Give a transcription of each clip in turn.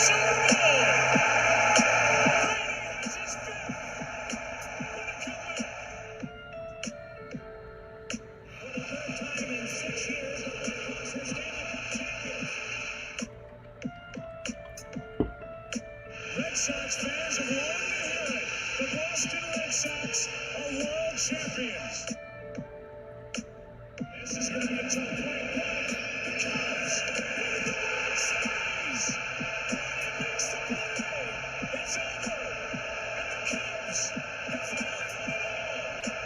Red Sox fans have longed to hear it. The Boston Red Sox are world champions. This is going to be a tough play. The Cubs, he throws, stays. Brady makes the play. It's over. And the Cubs have finally won it all.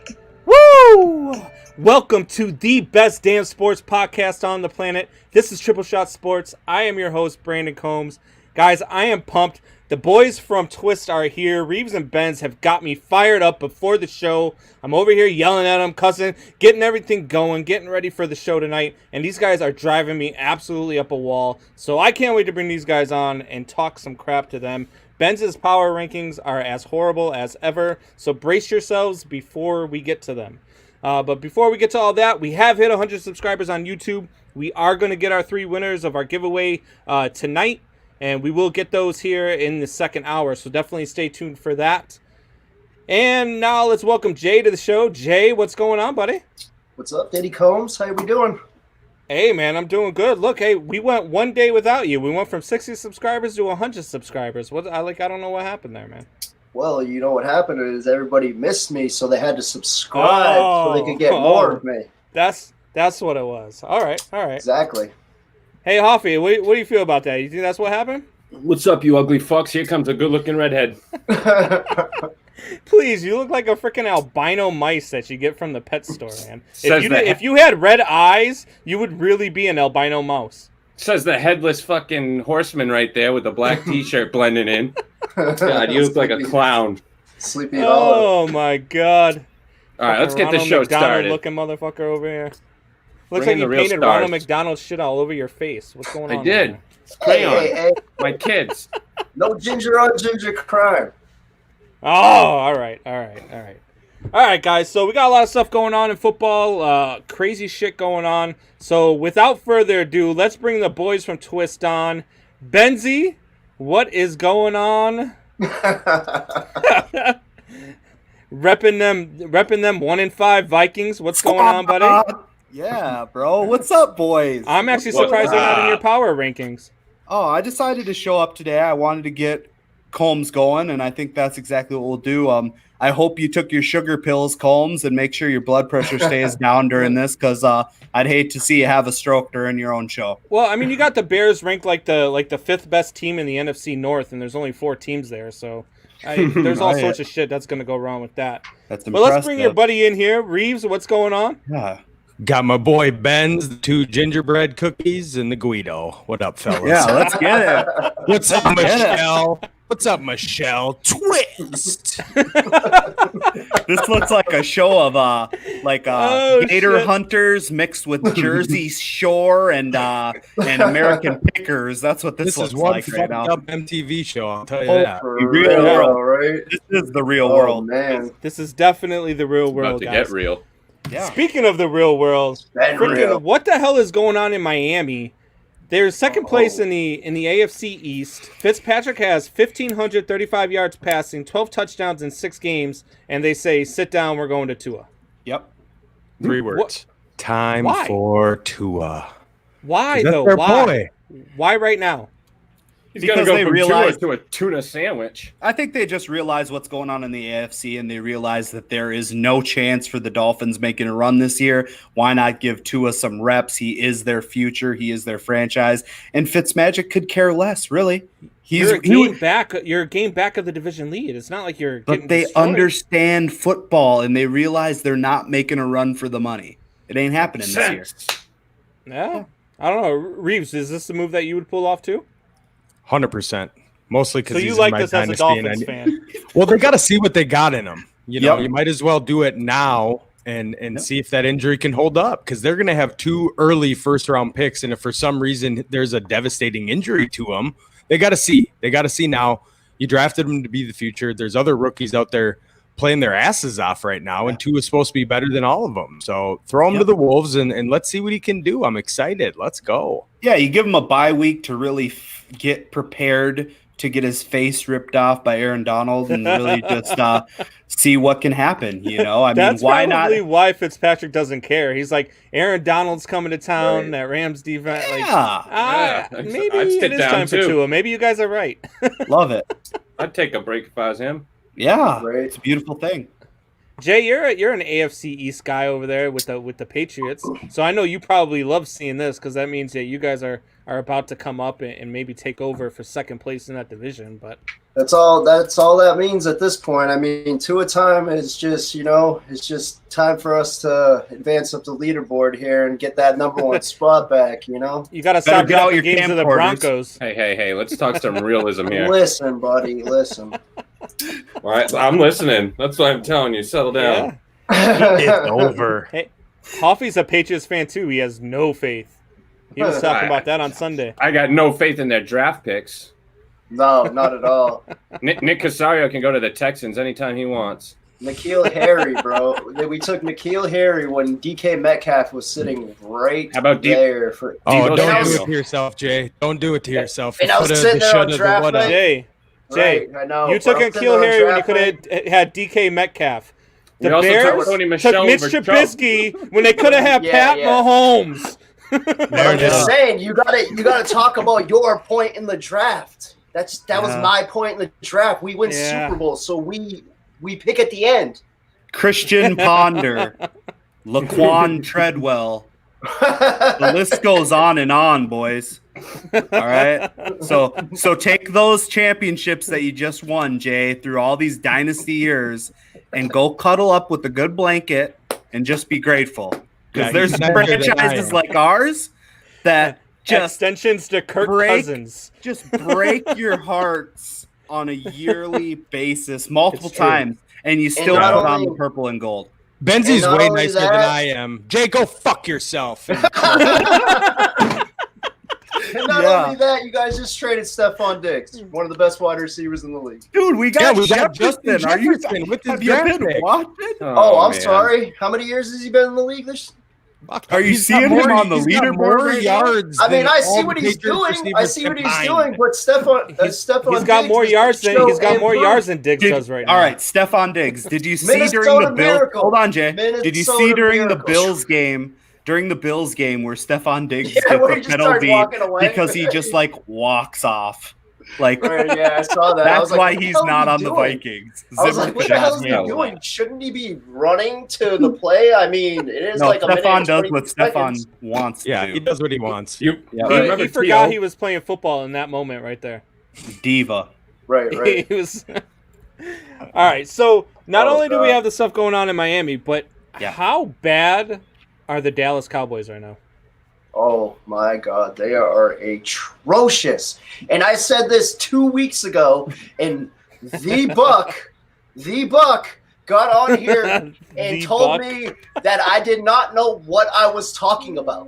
8-7-10. Woo! Welcome to the best damn sports podcast on the planet. This is Triple Shot Sports. I am your host, Brandon Combs. Guys, I am pumped. The boys from Twist are here. Reeves and Benz have got me fired up before the show. I'm over here yelling at them, cussing, getting everything going, getting ready for the show tonight. And these guys are driving me absolutely up a wall. So I can't wait to bring these guys on and talk some crap to them. Benz's power rankings are as horrible as ever. So brace yourselves before we get to them. But before we get to all that, we have hit 100 subscribers on YouTube. We are going to get our 3 winners of our giveaway tonight, and we will get those here in the second hour, so definitely stay tuned for that. And now let's welcome Jay to the show. Jay, what's going on, buddy? What's up, Daddy Combs? How we doing? Hey, man, I'm doing good. Look, hey, we went one day without you. We went from 60 subscribers to 100 subscribers. I don't know what happened there, man. Well, you know what happened is everybody missed me, so they had to subscribe so they could get more of me. That's what it was. All right. Exactly. Hey, Hoffy, what do you feel about that? You think that's what happened? What's up, you ugly fucks? Here comes a good-looking redhead. Please, you look like a freaking albino mice that you get from the pet store, man. If you had red eyes, you would really be an albino mouse. Says the headless fucking horseman right there with the black t-shirt blending in. God, you look like a clown. Sleepy Hollow. Oh, my God. All right, let's get this show started. Looking motherfucker over here. Looks Bring like you painted stars. Ronald McDonald shit all over your face. What's going on? I did. There? Crayon. Hey. My kids. No ginger on ginger crime. Oh, all right. All right, guys. So we got a lot of stuff going on in football. Crazy shit going on. So without further ado, let's bring the boys from Twist on. Benzie, what is going on? Repping them 1-5 Vikings. What's going on, buddy? Yeah, bro. What's up, boys? I'm actually surprised they're not in your power rankings. Oh, I decided to show up today. I wanted to get Combs going, and I think that's exactly what we'll do. I hope you took your sugar pills, Combs, and make sure your blood pressure stays down during this, because I'd hate to see you have a stroke during your own show. Well, I mean, you got the Bears ranked like the 5th best team in the NFC North, and there's only 4 teams there, so there's all sorts of shit that's going to go wrong with that. That's impressive. But let's bring your buddy in here. Reeves, what's going on? Yeah. Got my boy Benz, the 2 gingerbread cookies, and the Guido. What up, fellas? Yeah, let's get it. What's up, Michelle? What's up, Michelle? Twist. This looks like a show of gator shit. hunters mixed with Jersey Shore and American Pickers. That's what this looks is one like right now. up MTV show. I'll tell you Oh, that. for Real real, world. right? This is the real Oh, world. man. This is definitely the real About world, to guys. get real. Yeah. Speaking of the real world, That freaking real. what the hell is going on in Miami? They're second place in the AFC East. Fitzpatrick has 1,535 yards passing, 12 touchdowns in 6 games, and they say, sit down, we're going to Tua. Yep. 3 words. What? Time Why? for Tua. Why, That's though? their Why? boy. Why right now? He's going to Because go they from realized- to a tuna sandwich. I think they just realize what's going on in the AFC, and they realize that there is no chance for the Dolphins making a run this year. Why not give Tua some reps? He is their future. He is their franchise. And Fitzmagic could care less, really. You're a game back of the division lead. It's not like you're getting But they destroyed. understand football, and they realize they're not making a run for the money. It ain't happening this year. Yeah. I don't know. Reeves, is this the move that you would pull off too? 100%. Mostly because So you like this as a Dolphins fan? Well, they got to see what they got in them. You know, Yep. you might as well do it now and see if that injury can hold up, because they're going to have 2 early first-round picks, and if for some reason there's a devastating injury to them, they got to see. They got to see now. You drafted them to be the future. There's other rookies out there playing their asses off right now, and Tua is supposed to be better than all of them. So throw him to the Wolves and let's see what he can do. I'm excited. Let's go. Yeah, you give him a bye week to really get prepared to get his face ripped off by Aaron Donald and really just see what can happen. You know, I That's mean, why not? probably why Fitzpatrick doesn't care. He's like, Aaron Donald's coming to town. Right. That Rams defense. Yeah. Like, maybe I'd sit it is down, time for too. Tua. Maybe you guys are right. Love it. I'd take a break if I was him. Yeah, Right. it's a beautiful thing. Jay, you're an AFC East guy over there with the Patriots. So I know you probably love seeing this because that means that you guys are about to come up and maybe take over for second place in that division. But That's all that means at this point. I mean, Tua time is just, it's just time for us to advance up the leaderboard here and get that number 1 spot back, you got to stop get out dropping your games of the camcorders. Broncos. Hey, let's talk some realism here. Listen, buddy, listen. All right, I'm listening. That's what I'm telling you. Settle down. It's over. Hey, Hoffy's a Patriots fan too. He has no faith. He was talking about that on Sunday. I got no faith in their draft picks. No, not at all. Nick Casario can go to the Texans anytime he wants. N'Keal Harry, bro. We took N'Keal Harry when DK Metcalf was sitting right How about there. For Oh, Debo don't do Samuel. it to yourself, Jay. Don't do it to yourself. And I was Coulda, sitting there on shoulda, draft woulda. night. Jay, Right, I know. you took but I'm sitting N'Keal there on Harry when you draft could night. have had DK Metcalf. The We also Bears took Tony took Michel Mitch over Chubb. Trubisky when they could have had Yeah, Pat yeah. Mahomes. There I'm it just is. saying, you gotta talk about your point in the draft. That was Yeah. my point in the draft. We win Yeah. Super Bowl, so we pick at the end. Christian Ponder, Laquan Treadwell. The list goes on, boys. All right. So take those championships that you just won, Jay, through all these dynasty years, and go cuddle up with a good blanket and just be grateful. Because Yeah, there's he's better than I franchises am. like ours that just Extensions to Kirk Cousins. break your hearts on a yearly basis, multiple It's true. times, and you still not put on only- the purple and gold. Benzi's And not way only nicer than that- I am. Jay, go fuck yourself. And not Yeah. only that, you guys just traded Stephon Diggs, one of the best wide receivers in the league. Dude, we got, we got Jefferson. Justin Are you Jefferson with his have you draft been pick. watching? Oh, I'm man. sorry. How many years has he been in the league? Are you He's got seeing him on the he's got leaderboard more right now? yards? I mean, than I all see the what he's Patriots doing. I receivers see what he's combined. doing, but Stephon He's got more Diggs yards than show he's got and more prove. yards than Diggs does right now. All right, Stephon Diggs. Did you see during the Minnesota Bills? Miracle. Hold on, Jay. Did you see Minnesota during Miracle. the Bills game? During the Bills game, where Stephon Diggs Yeah, gets where a he just starts penalty walking away. because he just like walks off. Like Right, yeah, I saw that. I that's was like, why what the he's hell not is on he the doing? Vikings. I was Zimmer like, what should the hell have is he nailed it. doing? Shouldn't he be running to the play? I mean, it is No, like a minute Stephon and does 20 what seconds. Stephon wants Yeah, to he do. does what he wants. You Yeah. remember He forgot T.O.? he was playing football in that moment right there. Diva. Right, right. He was. All right, so not Oh, only do we God. have the stuff going on in Miami, but Yeah. how bad are the Dallas Cowboys right now? Oh my God, they are atrocious. And I said this 2 weeks ago, and the Buck got on here and The told Buck. me that I did not know what I was talking about.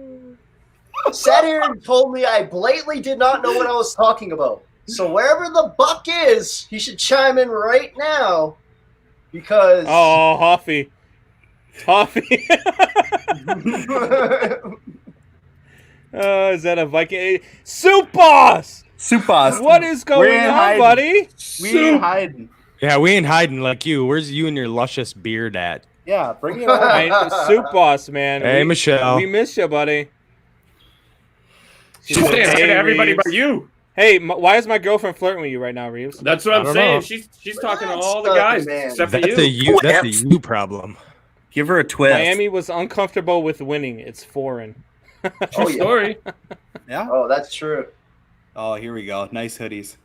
Sat here and told me I blatantly did not know what I was talking about. So wherever the Buck is, he should chime in right now because Oh, Hoffy. Is that a Viking? Soup Boss! Soup Boss. What is going ain't on, hiding. buddy? We ain't hiding. Yeah, we ain't hiding like you. Where's you and your luscious beard at? Yeah, bring it on. Right, Soup Boss, man. Hey, we, Michelle. We miss you, buddy. She She's said, saying hi "Hey, to everybody Reeves." but you. Hey, why is my girlfriend flirting with you right now, Reeves? That's what I I'm don't saying. know. She's talking to Relax, all the guys man. except for That's a you. you. That's a you problem. Give her a twist. Miami was uncomfortable with winning. It's foreign. True Oh, yeah. story. Yeah. Oh, that's true. Oh, here we go. Nice hoodies.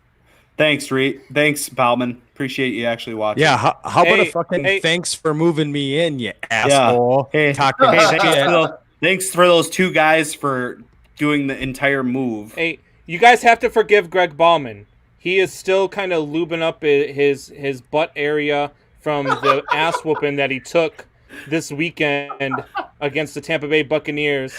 Thanks, Reed. Thanks, Bauman. Appreciate you actually watching. Yeah, how about Hey, a fucking hey. thanks for moving me in, you asshole. Hey, Talking hey, thanks, shit. for thanks for those two guys for doing the entire move. Hey, you guys have to forgive Greg Ballman. He is still kind of lubing up his butt area from the ass whooping that he took this weekend against the Tampa Bay Buccaneers.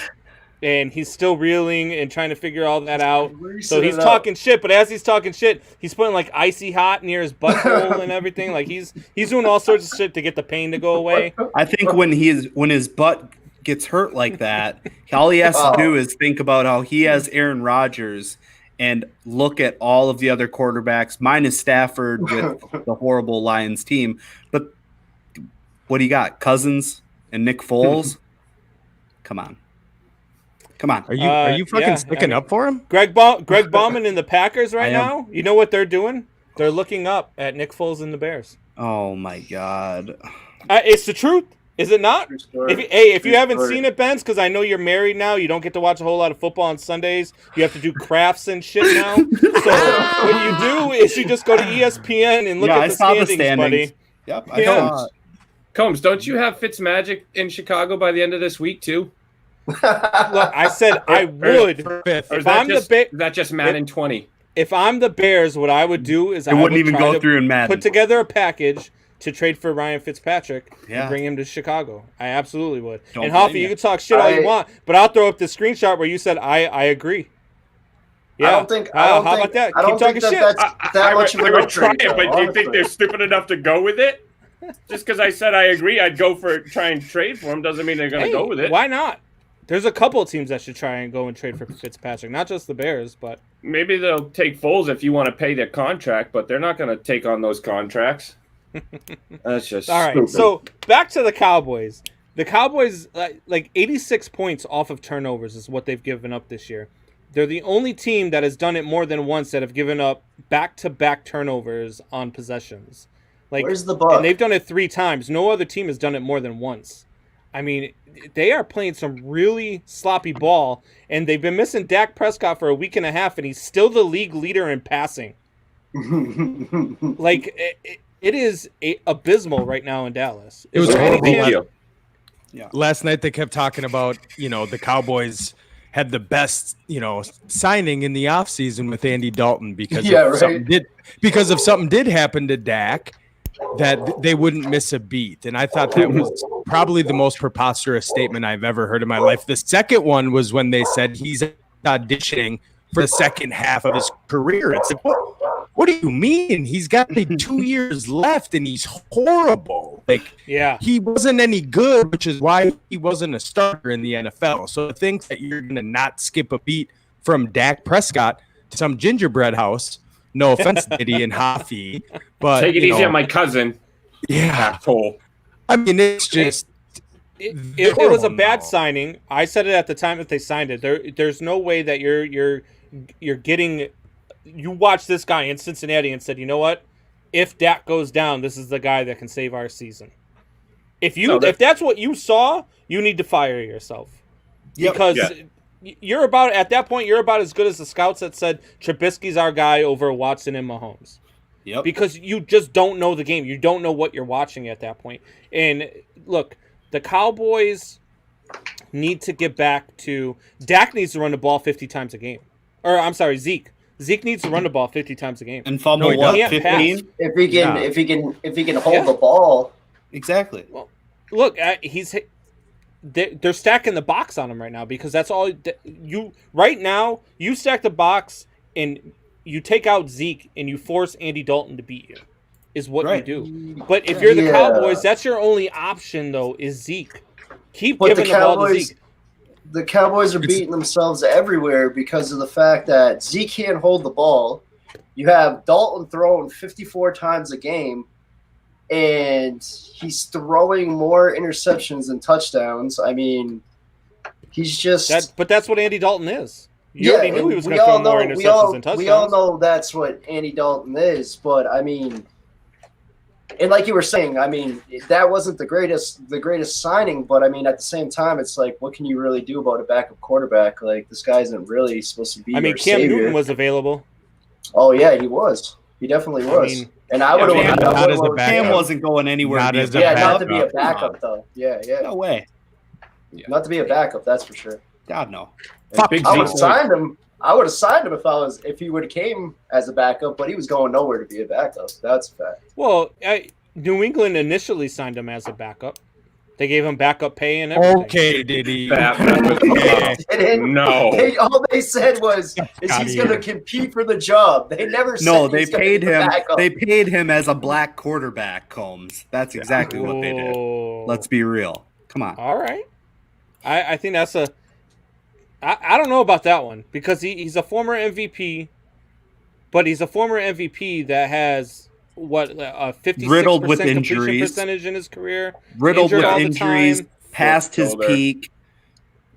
and he's still reeling and trying to figure all that out. So Reason he's it up. talking shit, but as he's talking shit, he's putting like icy hot near his butthole and everything. Like he's doing all sorts of shit to get the pain to go away. I think when his butt gets hurt like that, all he has to do is think about how he has Aaron Rodgers and look at all of the other quarterbacks, minus Stafford with the horrible Lions team. But what do you got? Cousins and Nick Foles? Come on. Are you fucking sticking up for him? Greg Bauman in the Packers right I am. now. You know what they're doing? They're looking up at Nick Foles and the Bears. Oh my God. It's the truth, is it not? True story. If you True haven't story. seen it, Benz, because I know you're married now, you don't get to watch a whole lot of football on Sundays. You have to do crafts and shit now. So what you do is you just go to ESPN and look Yeah, at I the saw the standings, buddy. Yep. Yeah. Combs, don't you have Fitzmagic in Chicago by the end of this week too? Look, I said I would. Fifth. Or If I'm is that just Madden 20? If I'm the Bears, what I would do is It I wouldn't would even try go to through in Madden. put together a package to trade for Ryan Fitzpatrick Yeah. and bring him to Chicago. I absolutely would. Don't And Hoffy, blame you you. can talk shit all you I- want, but I'll throw up the screenshot where you said I agree. Yeah. I don't think. How about that? I don't Keep talking think shit. that's that much of an upgrade. though, honestly. stupid enough to go with it? Just because I said I agree, I'd go for try and trade for him doesn't mean they're going to Hey, go with it. why not? There's a couple of teams that should try and go and trade for Fitzpatrick, not just the Bears, but Maybe they'll take Foles if you want to pay their contract, but they're not going to take on those contracts. That's just all right. stupid. So back to the Cowboys. The Cowboys, like 86 points off of turnovers is what they've given up this year. They're the only team that has done it more than once that have given up back-to-back turnovers on possessions. Like, Where's the buck? and they've done it 3 times. No other team has done it more than once. I mean, they are playing some really sloppy ball, and they've been missing Dak Prescott for a week and a half, and he's still the league leader in passing. Like, it is abysmal right now in Dallas. It was Is there any horrible. chance- Last night they kept talking about, the Cowboys had the best, signing in the offseason with Andy Dalton because of something did happen to Dak that they wouldn't miss a beat. And I thought that was probably the most preposterous statement I've ever heard in my life. The second one was when they said he's auditioning for the second half of his career. It's like, what do you mean? He's got 2 years left and he's horrible. Like, Yeah. he wasn't any good, which is why he wasn't a starter in the NFL. So to think that you're going to not skip a beat from Dak Prescott to some gingerbread house, no offense, Diddy and Hoffy, but take it easy on my cousin. yeah. Asshole. I mean, it's just It was a horrible bad now. signing. I said it at the time that they signed it. There's no way that you're getting. You watched this guy in Cincinnati and said, you know what? If Dak goes down, this is the guy that can save our season. If that's what you saw, you need to fire yourself because you're about at that point. You're about as good as the scouts that said Trubisky's our guy over Watson and Mahomes. Yep. Because you just don't know the game. You don't know what you're watching at that point. And look, the Cowboys need to get back to Dak needs to run the ball 50 times a game. Or I'm sorry, Zeke. Zeke needs to run the ball 50 times a game. And fumble he what? can't pass. 15? if he can hold Yeah. the ball. Exactly. Look, they're stacking the box on him right now because that's all you right now. You stack the box and you take out Zeke and you force Andy Dalton to beat you. Is what Right. you do. But if you're the Yeah. Cowboys, that's your only option though. Is Zeke. Keep But giving the ball to Zeke. The Cowboys are beating themselves everywhere because of the fact that Zeke can't hold the ball. You have Dalton throwing 54 times a game, and he's throwing more interceptions than touchdowns. I mean, he's just But that's what Andy Dalton is. You already knew he was we going to throw all more know- interceptions than touchdowns. We all know that's what Andy Dalton is, but I mean, and like you were saying, I mean, that wasn't the greatest signing, but I mean, at the same time, it's like, what can you really do about a backup quarterback? Like, this guy isn't really supposed to be. I mean, your Cam savior. Newton was available. Oh yeah, he was. He definitely was. mean, and I would Cam have. not as a backup. Cam wasn't going anywhere. Not to be as a a Yeah, backup. not to be a backup. backup though. Yeah. No way. Not to be a backup. That's for sure. God no. Big I would have Zeke. signed him. I would have signed him if he would have came as a backup, but he was going nowhere to be a backup. That's a fact. Well, New England initially signed him as a backup. They gave him backup pay and everything. Okay, did he? No. All they said was, "Is he's going to compete for the job?" They never said. No, they he's gonna paid be the him. backup. They paid him as a black quarterback, Combs. That's exactly what they did. Oh. Let's be real. Come on. All right. I think that's a. I don't know about that one because he's a former MVP, but he's a former MVP that has what a 56% Riddled with completion injuries. percentage in his career. Riddled Injured with all the injuries, time. past his Shoulder. peak.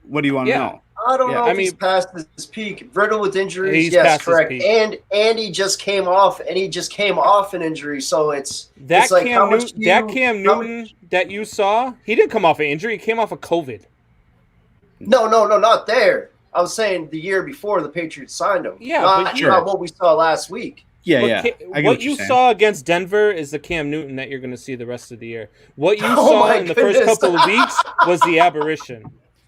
What do you want to Yeah. know? I don't Yeah, know I if he's mean- past his peak. Riddled with injuries, He's yes, past his correct. peak. And he just came off an injury, so it's That like Cam how much Newton, that Cam how Newton that you saw, he didn't come off an injury. He came off of COVID. No, not there. I was saying the year before the Patriots signed him. Yeah, not, but not what we saw last week. Yeah, But yeah. I get what you you're saying. saw against Denver is the Cam Newton that you're going to see the rest of the year. What you Oh saw my in the first goodness. couple of weeks was the aberration.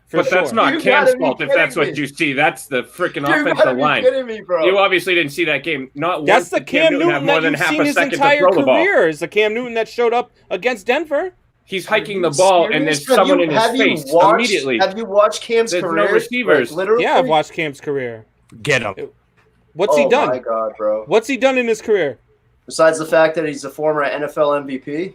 For But sure. that's not You Cam's gotta be fault if that's kidding what me. you see. That's the freaking You offensive gotta be line. kidding me, bro. You obviously didn't see that game. Not That's once the did Cam have Newton more that than you've half seen a his second to entire throw the ball. career. Is the Cam Newton that showed up against Denver? He's hiking the Are you ball, serious? and there's Have someone you- in his have you face watched- immediately. Have you watched Cam's There's no career? receivers. Like, literally? Yeah, I've watched Cam's career. Get him. What's he Oh done? my god, bro. What's he done in his career? Besides the fact that he's a former NFL MVP,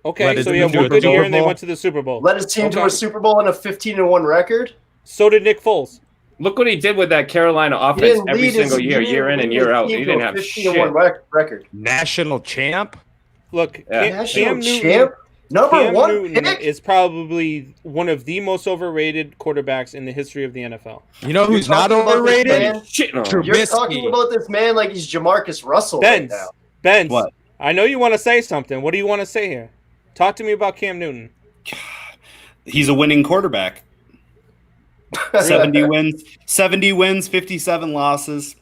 Okay, Led his so he team had to one a good Super year and they Bowl. went to the Super Bowl. led his team to Okay. a Super Bowl and a 15-1 record. So did Nick Foles. Look what he did with that Carolina He offense didn't every lead single his, year, he year in didn't and lead year his out. team He to didn't a have 15-1 shit. record. National champ. Look, Yeah. National Cam Newton, champ, number Cam one Newton pick. is probably one of the most overrated quarterbacks in the history of the NFL. You know who's You're not talking about this overrated? man- Shit no. True. You're Trubisky. talking about this man like he's Jamarcus Russell right Benz, now. Benz, What? I know you want to say something. What do you want to say here? Talk to me about Cam Newton. He's a winning quarterback. 70 wins, 57 losses.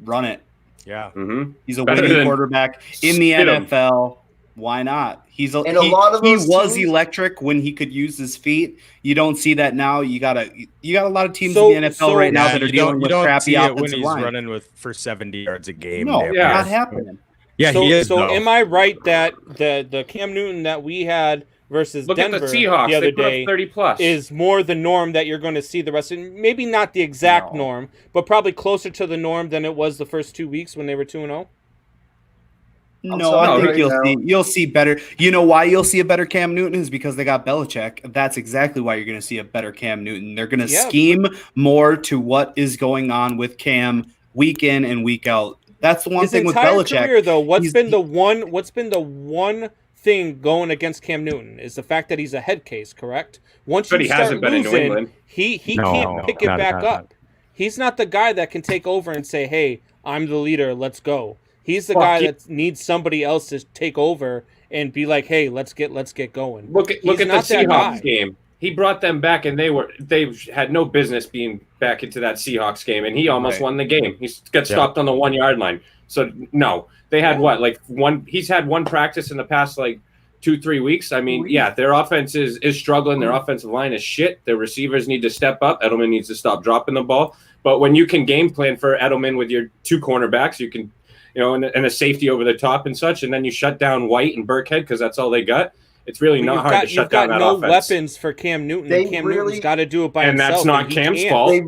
Run it. Yeah. Mm-hmm. He's a Better winning than quarterback in the spit 'em. NFL. Why not? He's And a lot of he those was teams- electric when he could use his feet. You don't see that now. You got a lot of teams So- in the NFL right now Yeah, that are you dealing don't with see crappy it when offensive he's line. running for 70 yards a game. No, there. Yeah. not happening. Yeah, so, he is. So though. am I right that the Cam Newton that we had versus Look Denver at the Seahawks. the other They put day up 30 plus. is more the norm that you're going to see the rest of maybe not the exact No. norm, but probably closer to the norm than it was the first 2 weeks when they were 2-0? I'm No, telling I you think right now. you'll see better. You know why you'll see a better Cam Newton is because they got Belichick. That's exactly why you're going to see a better Cam Newton. They're going to Yeah, scheme more to what is going on with Cam week in and week out. That's the one His thing with entire Belichick. career, though, what's he's- been the one thing going against Cam Newton is the fact that he's a head case, correct? Once But you he start hasn't been in New losing, England. he No, can't pick it not- back not- up. He's not the guy that can take over and say, "Hey, I'm the leader. Let's go." He's the Fuck, guy he- that needs somebody else to take over and be like, "Hey, let's get going." Look at He's the not that guy. Seahawks game. He brought them back, and they had no business being back into that Seahawks game, and he almost Right. won the game. He got stopped on the 1 yard line. So no, they had what like one. He's had one practice in the past like 2-3 weeks. I mean, yeah, their offense is struggling. Their offensive line is shit. Their receivers need to step up. Edelman needs to stop dropping the ball. But when you can game plan for Edelman with your two cornerbacks, you can, and a safety over the top and such, and then you shut down White and Burkhead because that's all they got. It's really not hard to shut down that no offense. weapons for Cam Newton. They And Cam really- Newton's got to do it by And himself. that's not he Cam's can't. fault. They,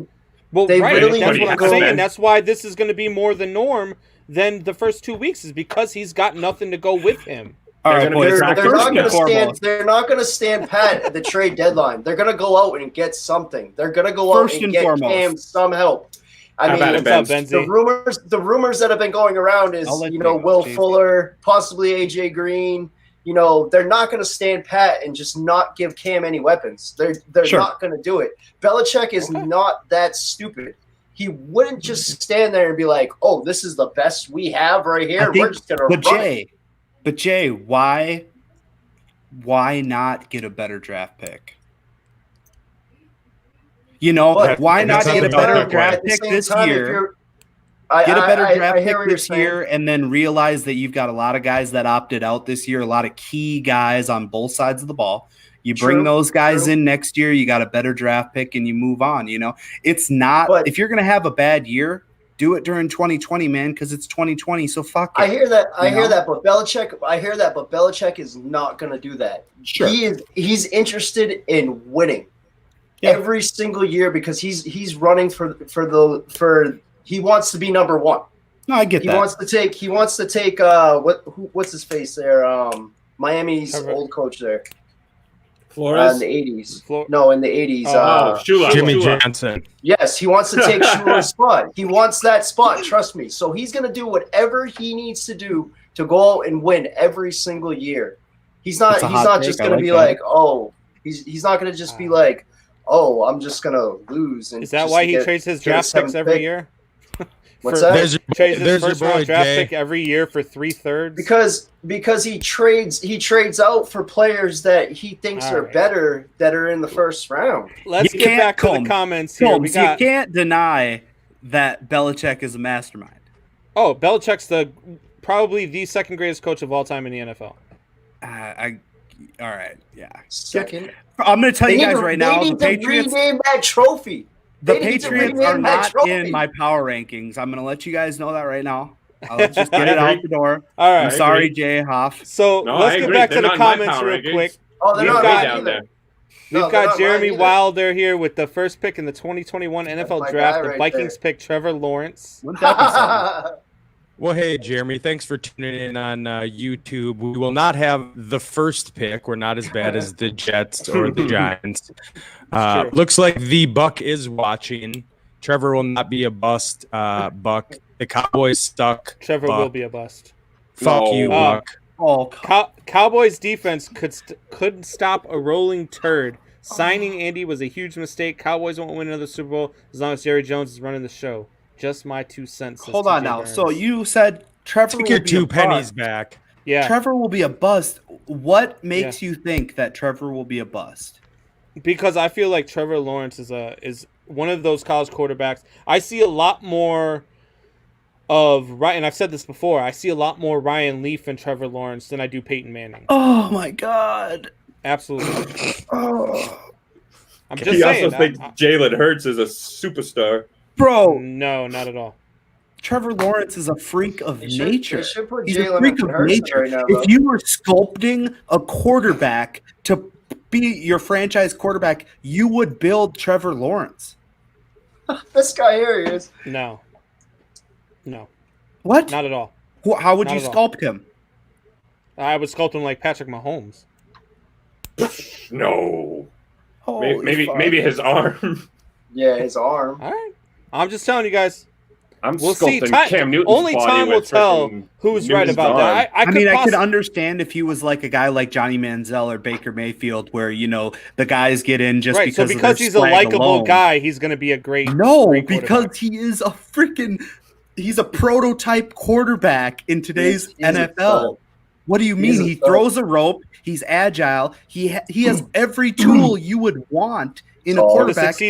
Well, They right. really That's need what I'm to go- saying. That's why this is going to be more the norm than the first 2 weeks, is because he's got nothing to go with him. All They're right, gonna boys. be they're First not and going to stand. foremost, They're not going to stand pat at the trade deadline. They're going to go out and get something. They're going to go First out and and get foremost. Cam some help. I How mean, about it, What's up, Benz? Benzie? the rumors that have been going around is I'll let you Will go, Jason. Fuller, possibly AJ Green. They're not going to stand pat and just not give Cam any weapons. They're Sure. not going to do it. Belichick is Okay. not that stupid. He wouldn't just stand there and be like, "Oh, this is the best we have right here. I think- We're just going to But run it." Jay, why not get a better draft pick? But why and not that's get a not the better point. draft At the pick same this time, if year? you're- Get a better draft I hear pick what you're this saying. year, and then realize that you've got a lot of guys that opted out this year, a lot of key guys on both sides of the ball. You bring True, those guys true. in next year, you got a better draft pick, and you move on. It's not But- if you're going to have a bad year, do it during 2020, man, because it's 2020. So fuck it. I hear that. I hear that. But Belichick is not going to do that. Sure. He's interested in winning every single year because he's running for he wants to be number one. No, I get that. He wants to take what's his face there? Miami's old coach there. Flores in the 80s. No, in the 80s. Jimmy Johnson. Yes, he wants to take Shula's spot. He wants that spot. Trust me. So he's going to do whatever he needs to do to go out and win every single year. He's not just going to be like, oh, he's not going to just be like, oh, I'm just going to lose. And is that why he trades his draft picks every year? What's that? Trades his first round draft pick every year for 3/3? Because he trades out for players that he thinks are better that are in the first round. Let's get back to the comments here. You can't deny that Belichick is a mastermind. Oh, Belichick's probably the second greatest coach of all time in the NFL. All right, yeah. Second. I'm going to tell you guys right now, the Patriots rename that trophy. The Patriots are not in my power rankings. I'm going to let you guys know that right now. I'll just get it out the door. All right. I'm sorry, Jay Hoff. So let's get back to the comments real quick. Oh, they're not down there. We've got Jeremy Wilder here with the first pick in the 2021 NFL Draft. The Vikings pick Trevor Lawrence. Well, hey, Jeremy, thanks for tuning in on YouTube. We will not have the first pick. We're not as bad as the Jets or the Giants. Looks like the Buck is watching. Trevor will not be a bust, Buck. The Cowboys stuck. Trevor will be a bust. Fuck you, Buck. Cowboys defense couldn't stop a rolling turd. Signing Andy was a huge mistake. Cowboys won't win another Super Bowl as long as Jerry Jones is running the show. Just my 2 cents. Hold on now. So you said Trevor Take your 2 pennies back. Yeah. Trevor will be a bust. What makes you think that Trevor will be a bust? Because I feel like Trevor Lawrence is one of those college quarterbacks. I see a lot more of Ryan, and I've said this before, I see a lot more Ryan Leaf and Trevor Lawrence than I do Peyton Manning. Oh my God. Absolutely. I'm just he saying. Also thinks Jalen Hurts is a superstar. Bro. No, not at all. Trevor Lawrence is a freak of nature. He's a Jalen freak of nature. Right now, if you were sculpting a quarterback to be your franchise quarterback, you would build Trevor Lawrence. This guy here he is. No. What? Not at all. How would you sculpt him? I would sculpt him like Patrick Mahomes. No. Maybe his arm. Yeah, his arm. All right. I'm just telling you guys. We'll see. Cam Newton's only time will tell who's right about that. I could understand if he was like a guy like Johnny Manziel or Baker Mayfield, where the guys get in just because he's a likable guy, he's going to be a great. Because he is he's a prototype quarterback in today's NFL. What do you mean? He throws a rope. He's agile. He has every tool you would want in a quarterback,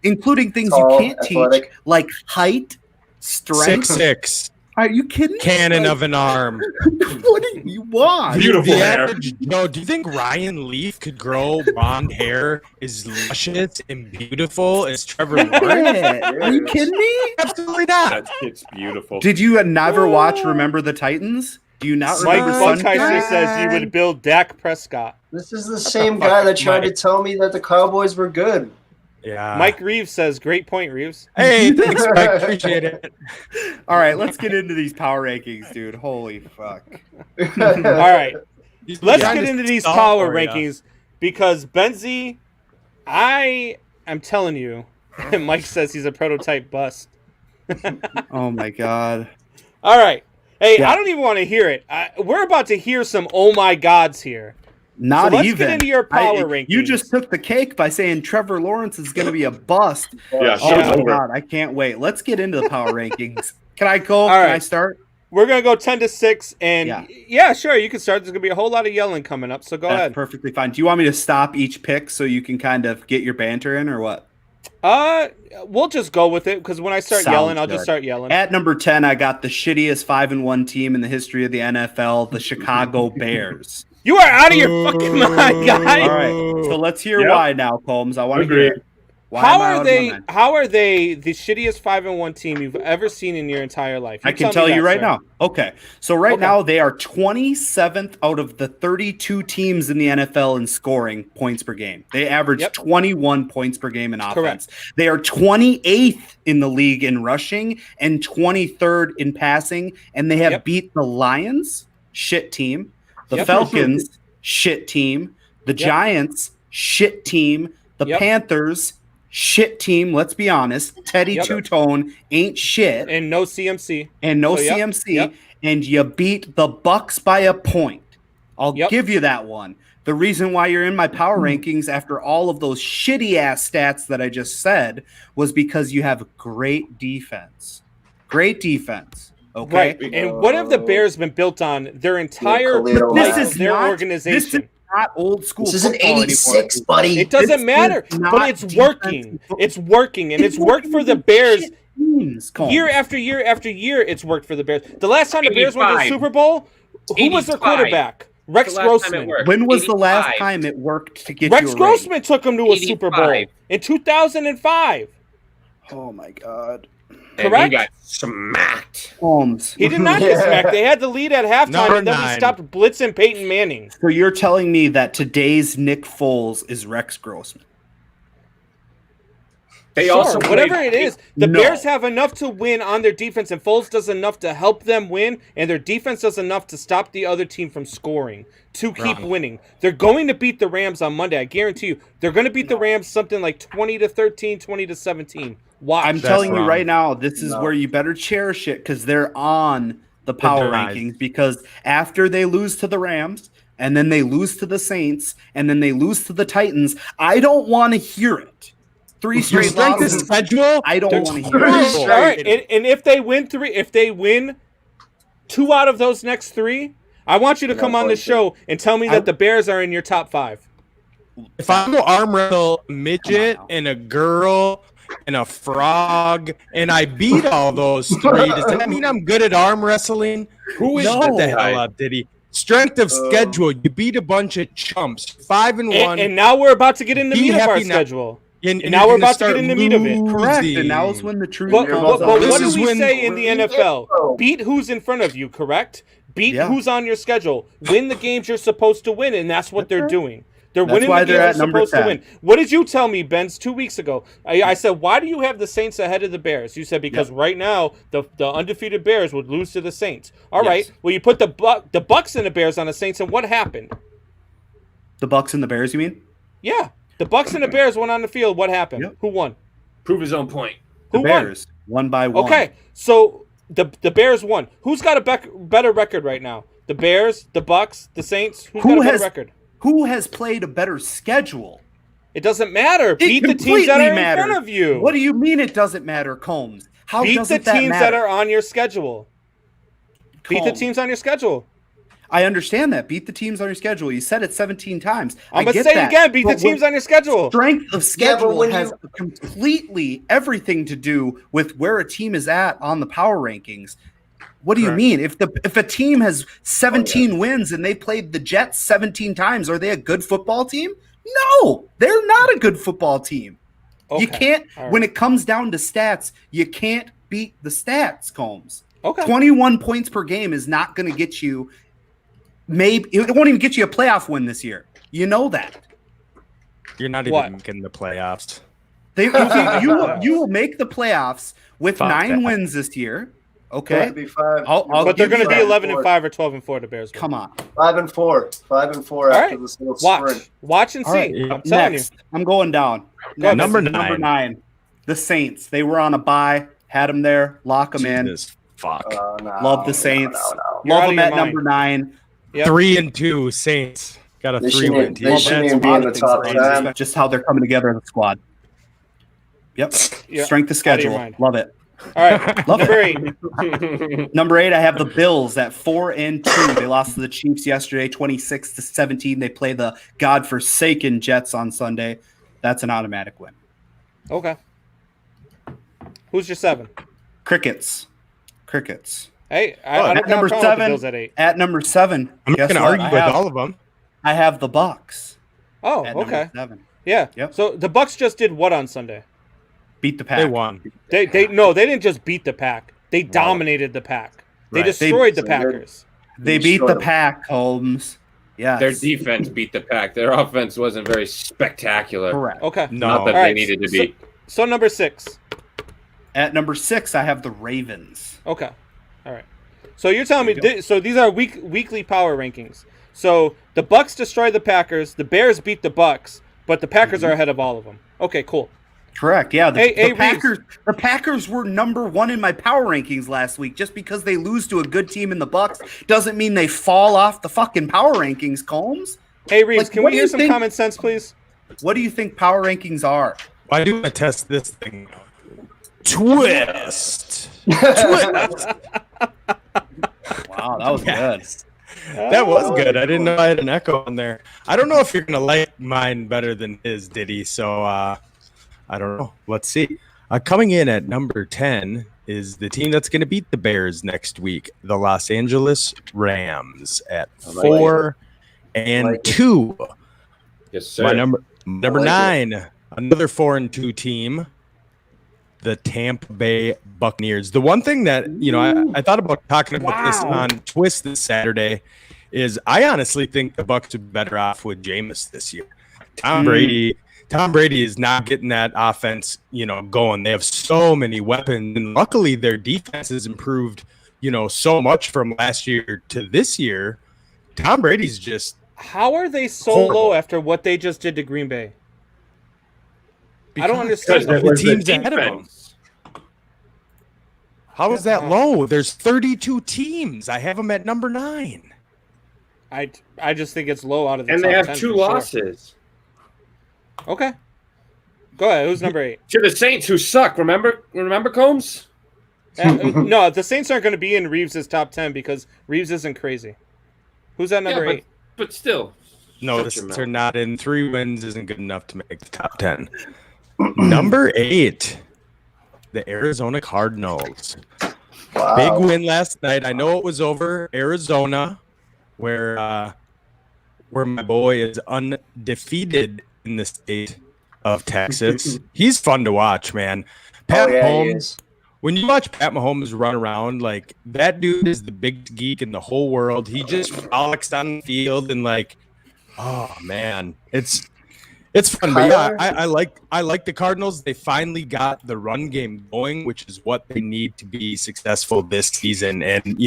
including things you can't teach, like height, strength. 6'6". Are you kidding me? Cannon of an arm. What do you want? Beautiful hair. No, do you think Ryan Leaf could grow blonde hair as luscious and beautiful as Trevor Lawrence? Are you kidding me? Absolutely not. It's beautiful. Did you never watch Remember the Titans? Do you not remember? Mike Buckheiser says you would build Dak Prescott. This is the same guy that tried to tell me that the Cowboys were good. Yeah. Mike Reeves says, great point, Reeves. Hey, thanks, Mike. Appreciate it. All right, let's get into these power rankings, dude. Holy fuck. All right. Let's get into these power rankings because Benzie, I am telling you, Mike says he's a prototype bust. Oh, my God. All right. Hey, I don't even want to hear it. We're about to hear some oh my gods here. Not so let's even. Get into your power rankings. You just took the cake by saying Trevor Lawrence is going to be a bust. Yeah, oh my God, I can't wait. Let's get into the power rankings. Can I go? Can I start? We're going to go 10-6, and yeah, sure, you can start. There's going to be a whole lot of yelling coming up, so go ahead. That's perfectly fine. Do you want me to stop each pick so you can kind of get your banter in, or what? We'll just go with it because when I start yelling, I'll just start yelling. At number 10, I got the shittiest 5-1 team in the history of the NFL, the Chicago Bears. You are out of your fucking mind, guy. All right, so let's hear why now, Combs. I want to hear it. How are they? How are they the shittiest 5-1 team you've ever seen in your entire life? I can tell you right now. Okay, so now they are 27th out of the 32 teams in the NFL in scoring points per game. They average 21 points per game in offense. Correct. They are 28th in the league in rushing and 23rd in passing, and they have beat the Lions, shit team, the Falcons, shit team, the Giants, shit team, the Panthers, shit team, let's be honest. Teddy Two-Tone ain't shit. And no CMC. And you beat the Bucks by a point. I'll give you that one. The reason why you're in my power rankings after all of those shitty-ass stats that I just said was because you have great defense. Great defense. Okay. Right. And what have the Bears been built on their entire life, their organization? This is not old school. This isn't 86, buddy. It doesn't matter, but it's working. It's working, and it's worked for the Bears year after year after year. It's worked for the Bears. The last time the Bears went to the Super Bowl, who was their quarterback? Rex Grossman. When was the last time it worked to get Rex you a Grossman took him to a Super Bowl in 2005. Oh my God. And correct? he got smacked. He did not get smacked. They had the lead at halftime, and then we stopped blitzing Peyton Manning. So you're telling me that today's Nick Foles is Rex Grossman? They also whatever it is, the Bears have enough to win on their defense, and Foles does enough to help them win, and their defense does enough to stop the other team from scoring to keep winning. They're going to beat the Rams on Monday. I guarantee you, they're going to beat the Rams something like 20-13, 20-17. Watch. I'm telling you right now, this is where you better cherish it because they're on the power rankings. Because after they lose to the Rams, and then they lose to the Saints, and then they lose to the Titans, I don't want to hear it. 3 straight losses. Schedule? I don't want to hear it. All right, and if they win 2 out of those next 3, I want you to come on the show and tell me that the Bears are in your top 5. If I'm going to arm wrestle a midget and a girl and a frog, and I beat all those 3, does that mean I'm good at arm wrestling? Who is that the hell up, did he? Strength of schedule. You beat a bunch of chumps. 5-1. And now we're about to get in the meat of our schedule. And now we're about to get in the meat of it. Correct. And now is when the truth comes out. But what do we say in the NFL? Beat who's in front of you, correct? Beat who's on your schedule. Win the games you're supposed to win, and that's what they're doing. They're winning the games they're supposed to win. What did you tell me, Benz, 2 weeks ago? I said, why do you have the Saints ahead of the Bears? You said, because right now, the undefeated Bears would lose to the Saints. All right. Well, you put the Bucks and the Bears on the Saints, and what happened? The Bucks and the Bears, you mean? Yeah. The Bucks and the Bears went on the field. What happened? Who won? Prove his own point. The Bears won by 1. Okay, so the Bears won. Who's got a better record right now? The Bears, the Bucks, the Saints? Who's got a better record? Who has played a better schedule? It doesn't matter. Beat the teams that are in front of you. What do you mean it doesn't matter, Combs? How Beat the teams that are on your schedule. Beat the teams on your schedule. I understand that. Beat the teams on your schedule. You said it 17 times. I'm going to say it again. Beat the teams on your schedule. Strength of schedule has completely everything to do with where a team is at on the power rankings. What do you mean? If a team has 17 wins and they played the Jets 17 times, are they a good football team? No, they're not a good football team. Okay. You can't, when it comes down to stats, you can't beat the stats, Combs. Okay. 21 points per game is not going to get you. Maybe it won't even get you a playoff win this year. You know that. You're not even getting the playoffs. You will make the playoffs with 9 wins this year. Okay, be 5. But they're going to be 11-5 or 12-4. The Bears. Come on, 5-4, 5-4 after this little sprint. Watch and see. Right. I'm telling you. I'm going down. Number 9. The Saints. They were on a bye. Had them there. Lock them in. Fuck. Love the Saints. No. Love them at number 9. Yep. 3-2 Saints got a 3-win team. They shouldn't even be in the top 10. Just how they're coming together in the squad. Yep. Strength of schedule. Love it. All right. Number 8. Number 8, I have the Bills at 4-2. They lost to the Chiefs yesterday, 26-17. They play the godforsaken Jets on Sunday. That's an automatic win. Okay. Who's your 7? Crickets. Hey, I don't number 7. At 8. At number 7. I'm not going to argue with all of them. I have the Bucks. Oh, at okay. Number 7. Yeah. Yep. So the Bucks just did what on Sunday? Beat the Pack. They won. They didn't just beat the Pack. They dominated the Pack. They Right. destroyed the They- Packers. They beat the Pack, Holmes. Yeah. Their defense beat the Pack. Their offense wasn't very spectacular. Correct. Okay. No. Not that All they right, needed to be. So number 6. At number 6, I have the Ravens. Okay. All right. So you're telling me so these are weekly power rankings. So the Bucks destroy the Packers, the Bears beat the Bucks, but the Packers are ahead of all of them. Okay, cool. Correct. Yeah. Reeves. The Packers were number 1 in my power rankings last week. Just because they lose to a good team in the Bucks doesn't mean they fall off the fucking power rankings, Combs. Hey Reeves, Like, can what we do hear you some think- common sense, please? What do you think power rankings are? Why do I test this thing? Twist. Twist. Wow, that was good. That was good. I didn't know I had an echo on there. I don't know if you're gonna like mine better than his, Diddy. So I don't know. Let's see. Coming in at number 10 is the team that's gonna beat the Bears next week, the Los Angeles Rams at 4-2. Yes, sir. My number I like 9, another 4-2 team, the Tampa Bay Buccaneers. The one thing that I thought about talking about this on Twist this Saturday is I honestly think the Bucs are better off with Jameis this year. Tom Brady is not getting that offense, going. They have so many weapons, and luckily their defense has improved, so much from last year to this year. Tom Brady's just How are they so Horrible. low after what they just did to Green Bay? I don't because understand. the was teams ahead of them. defense. How is that low? There's 32 teams. I have them at number 9. I just think it's low out of the And top they have 10 2 for sure. losses. Okay. Go ahead. Who's number 8? To the Saints, who suck. Remember Combs? No, the Saints aren't going to be in Reeves' top 10 because Reeves isn't crazy. Who's at number 8? But still. No, Shut the your Saints mouth. are not in. 3 wins isn't good enough to make the top 10. Number 8, the Arizona Cardinals. Wow. Big win last night. I know it was over Arizona, where my boy is undefeated in the state of Texas. He's fun to watch, man. Pat He Mahomes. is. When you watch Pat Mahomes run around, like that dude is the biggest geek in the whole world. He just frolics on the field and oh man, it's fun. But yeah, I like the Cardinals. They finally got the run game going, which is what they need to be successful this season. And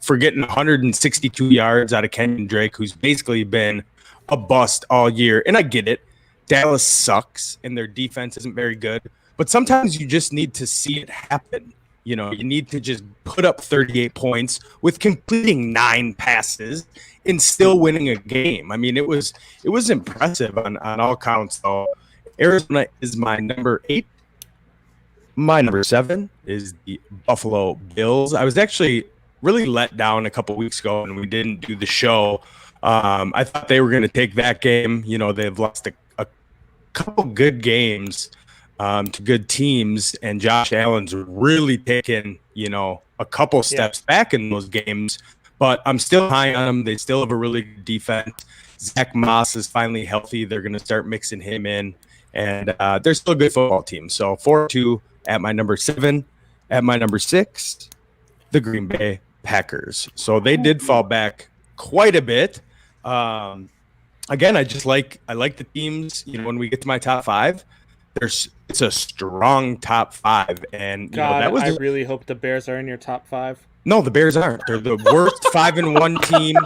for getting 162 yards out of Kenyon Drake, who's basically been a bust all year. And I get it. Dallas sucks and their defense isn't very good. But sometimes you just need to see it happen. You need to just put up 38 points with completing 9 passes and still winning a game. I mean, it was impressive on all counts. So Arizona is my number 8. My number 7 is the Buffalo Bills. I was actually really let down a couple weeks ago and we didn't do the show. I thought they were going to take that game. They've lost a couple good games to good teams, and Josh Allen's really taken, a couple steps back in those games, but I'm still high on them. They still have a really good defense. Zach Moss is finally healthy. They're going to start mixing him in, and they're still a good football team. So 4-2 at my number 7. At my number 6, the Green Bay Packers. So they did fall back quite a bit. Again, I like the teams. When we get to my top 5, it's a strong top 5, and God, that was I really hope the Bears are in your top 5. no, the Bears aren't. They're the worst 5-1 team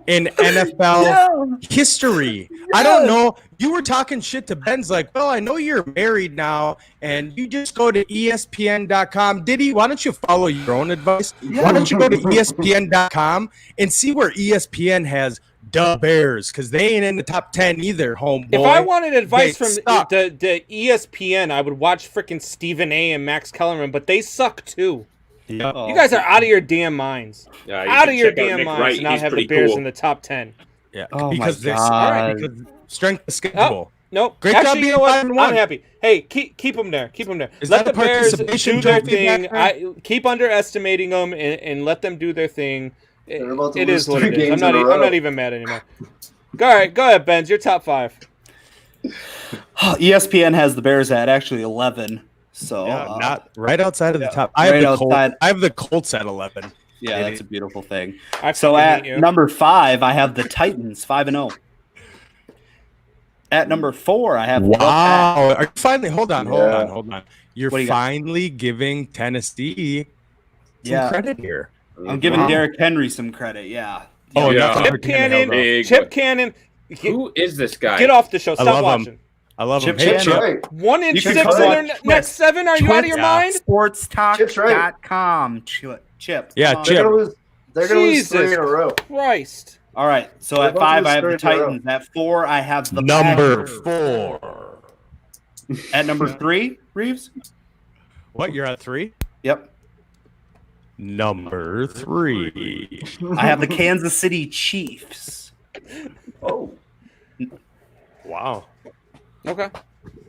in NFL history. I don't know. You were talking shit to Ben's like, well, I know you're married now, and you just go to ESPN.com. Diddy, why don't you follow your own advice? Why don't you go to ESPN.com and see where ESPN has the Bears, because they ain't in the top 10 either, homeboy. If I wanted advice They from suck. the ESPN, I would watch freaking Stephen A. and Max Kellerman, but they suck too. Yeah. You guys are out of your damn minds. Yeah, you Out should of your check out damn Nick minds Wright. to not He's have the pretty Bears cool. in the top 10. Yeah, Oh because my they're God. because strength of schedule. Nope. Great job Actually, you being know what? 5-1. I'm happy. Hey, keep them there. Keep them there. Is Let that the a Bears participation do their trophy thing. back there? Keep underestimating them and let them do their thing. They're about to It lose is what 3 it is. I'm games in a I'm row. not even mad anymore. All right, go ahead, Benz. Your top 5. ESPN has the Bears at actually 11. So not right outside of the top. I have the Colts at 11. Yeah, that's a beautiful thing. So at number 5, I have the Titans 5-0. At number 4, I have Are you finally hold on. You're finally giving Tennessee some credit here. I'm giving Derrick Henry some credit. Yeah. Oh yeah. Chip Cannon. Who is this guy? Get off the show. Stop watching. I love him. Chip's right. 1-6 in their next 7. Are you out of your mind? Sportstalk.com. Chip. Yeah, Chip. They're going to lose 3 in a row. Christ. All right. So at 5, I have the Titans. At 4, I have the number Packers. 4. At number 3, Reeves? What? You're at 3? Yep. Number 3. I have the Kansas City Chiefs. Oh. Wow. Okay.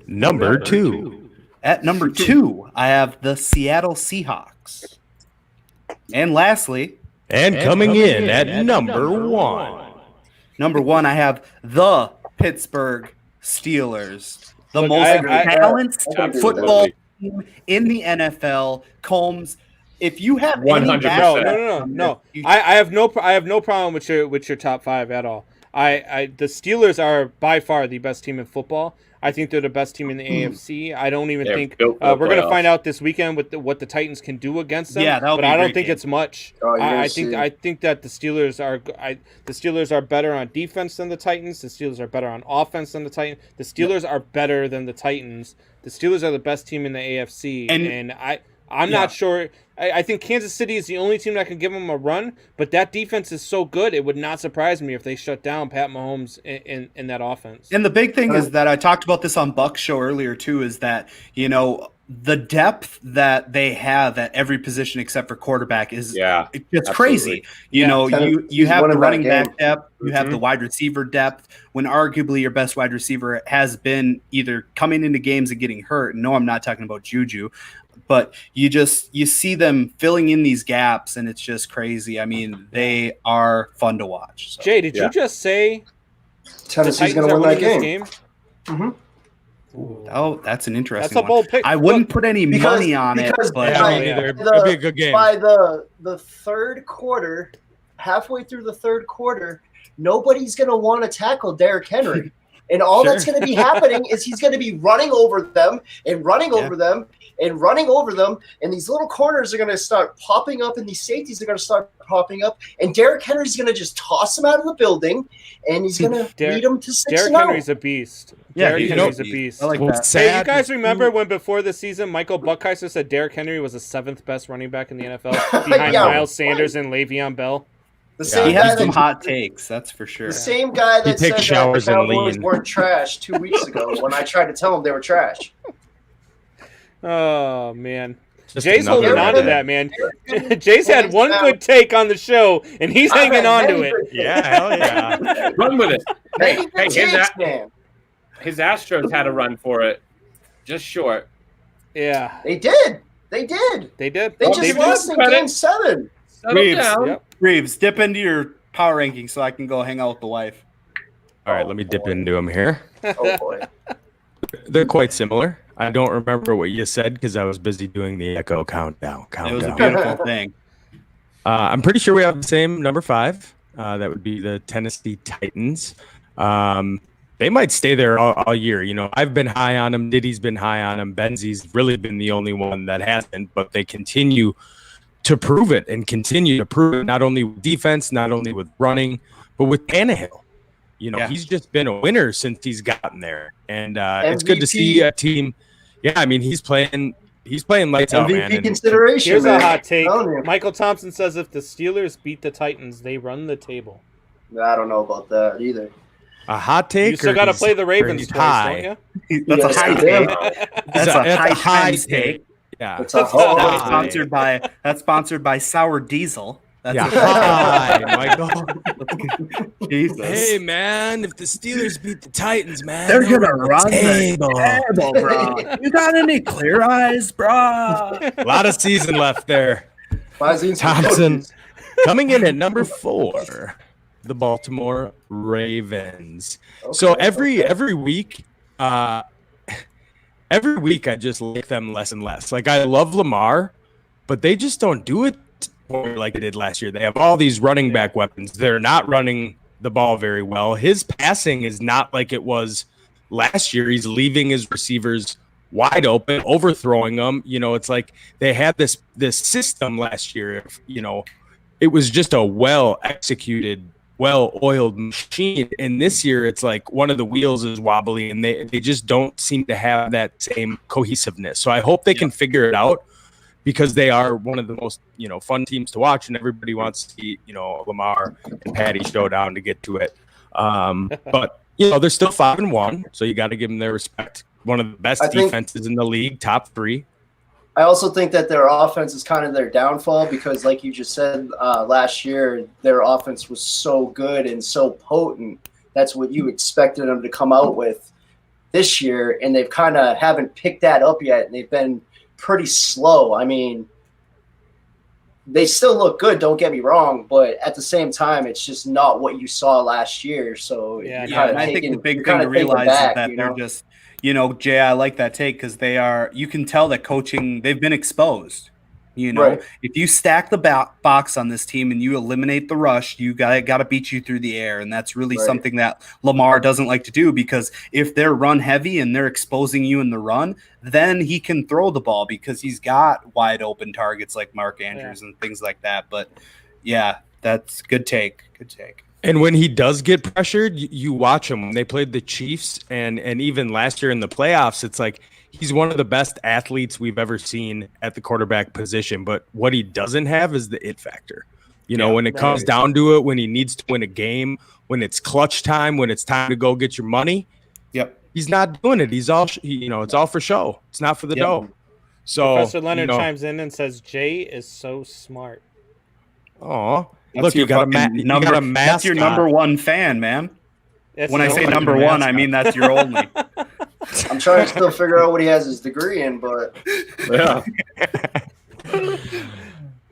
Number 2. At number 2, I have the Seattle Seahawks. And lastly, coming in at number 1. Number 1, I have the Pittsburgh Steelers. The most balanced football team in the NFL. Combs, if you have 100%. No. I have no problem with your top 5 at all. The Steelers are by far the best team in football. I think they're the best team in the AFC. I don't even think we're going to find out this weekend with what the Titans can do against them. Yeah, but I don't think it's much. I think that the Steelers are better on defense than the Titans. The Steelers are better on offense than the Titans. The Steelers are better than the Titans. The Steelers are the best team in the AFC, and I'm not sure. I think Kansas City is the only team that can give them a run, but that defense is so good, it would not surprise me if they shut down Pat Mahomes in that offense. And the big thing is that I talked about this on Buck's show earlier too, is that, the depth that they have at every position except for quarterback is it's crazy. You have the running back depth, you have the wide receiver depth, when arguably your best wide receiver has been either coming into games and getting hurt. No, I'm not talking about Juju. But you see them filling in these gaps, and it's just crazy. I mean, they are fun to watch. So. Jay, did you just say Tennessee's going to win that game? Mm-hmm. Oh, that's an interesting That's a bold pick. I wouldn't put any money on it, but it'd be a good game. By the third quarter, halfway through the third quarter, nobody's going to want to tackle Derrick Henry. And all that's going to be happening is he's going to be running over them and running over them and running over them. And these little corners are going to start popping up, and these safeties are going to start popping up. And Derrick Henry's going to just toss them out of the building, and he's going to lead them to 6-0. Derrick Henry's a beast. Yeah, Derrick Henry's a beast. I like that. Hey, you guys remember when before the season, Michael Buckheiser said Derrick Henry was the 7th best running back in the NFL behind Miles Sanders and Le'Veon Bell? He has some hot takes, that's for sure. The same guy that said that the Cowboys weren't trash 2 weeks ago when I tried to tell him they were trash. Oh, man. Jay's holding on to that, man. Jay's had one good take on the show, and he's hanging on to it. Yeah, hell yeah. Run with it. Hey, His Astros had a run for it. Just short. Yeah. They did. They just lost in Game 7. Reeves, dip into your power ranking so I can go hang out with the wife. All right, let me dip into them here. Oh, boy. They're quite similar. I don't remember what you said because I was busy doing the echo countdown. It was a beautiful thing. I'm pretty sure we have the same number 5. That would be the Tennessee Titans. They might stay there all year. I've been high on them. Diddy's been high on them. Benzie's really been the only one that hasn't, but they continue to prove it and continue to prove it, not only with defense, not only with running, but with Tannehill. He's just been a winner since he's gotten there. And it's good to see a team. Yeah, I mean, he's playing lights out, man. MVP consideration. Here's a hot take. Michael Thompson says if the Steelers beat the Titans, they run the table. I don't know about that either. A hot take? You still got to play the Ravens twice, don't you? That's a high take. That's a high take. Yeah. That's sponsored by Sour Diesel. Hi, Michael. Jesus. Hey, man, if the Steelers beat the Titans, man, they're gonna run the table, bro. You got any clear eyes, bro? A lot of season left there. Thompson coming in at number 4, the Baltimore Ravens. So every week, every week I just like them less and less. Like I love Lamar, but they just don't do it like they did last year. They have all these running back weapons. They're not running the ball very well. His passing is not like it was last year. He's leaving his receivers wide open, overthrowing them. You know, it's like they had this system last year. You know, it was just a well executed, well-oiled machine. And this year it's like one of the wheels is wobbly and they just don't seem to have that same cohesiveness. So I hope they can figure it out, because they are one of the most, you know, fun teams to watch, and everybody wants to see, you know, Lamar and Patty showdown to get to it. But you know, they're still 5-1, so you got to give them their respect. One of the best defenses in the league, top 3. I also think that their offense is kind of their downfall because, like you just said, last year their offense was so good and so potent. That's what you expected them to come out with this year, and they've kind of haven't picked that up yet, and they've been pretty slow. I mean, they still look good, don't get me wrong, but at the same time, it's just not what you saw last year. So yeah, and I think the big thing to realize is that they're just, you know, Jay, I like that take because you can tell that coaching, they've been exposed. You know, right. If you stack the box on this team and you eliminate the rush, you got to beat you through the air. And that's really something that Lamar doesn't like to do, because if they're run heavy and they're exposing you in the run, then he can throw the ball because he's got wide open targets like Mark Andrews and things like that. But yeah, that's good take. Good take. And when he does get pressured, you watch him. When they played the Chiefs and even last year in the playoffs, it's like he's one of the best athletes we've ever seen at the quarterback position. But what he doesn't have is the it factor. You know, when it comes down to it, when he needs to win a game, when it's clutch time, when it's time to go get your money, he's not doing it. He's all, you know, it's all for show. It's not for the dough. So Professor Leonard chimes in and says, Jay is so smart. Oh, look, you got a mascot. That's your number one fan, man. When I say number one, I mean that's your only. I'm trying to still figure out what he has his degree in, but yeah.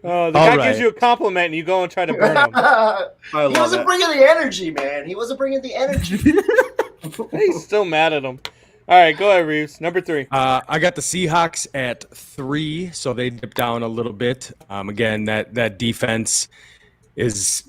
Oh, the guy gives you a compliment and you go and try to burn him. He wasn't bringing the energy, man. He wasn't bringing the energy. He's still mad at him. All right, go ahead, Reeves. Number 3. I got the Seahawks at 3, so they dipped down a little bit. Again, that defense is.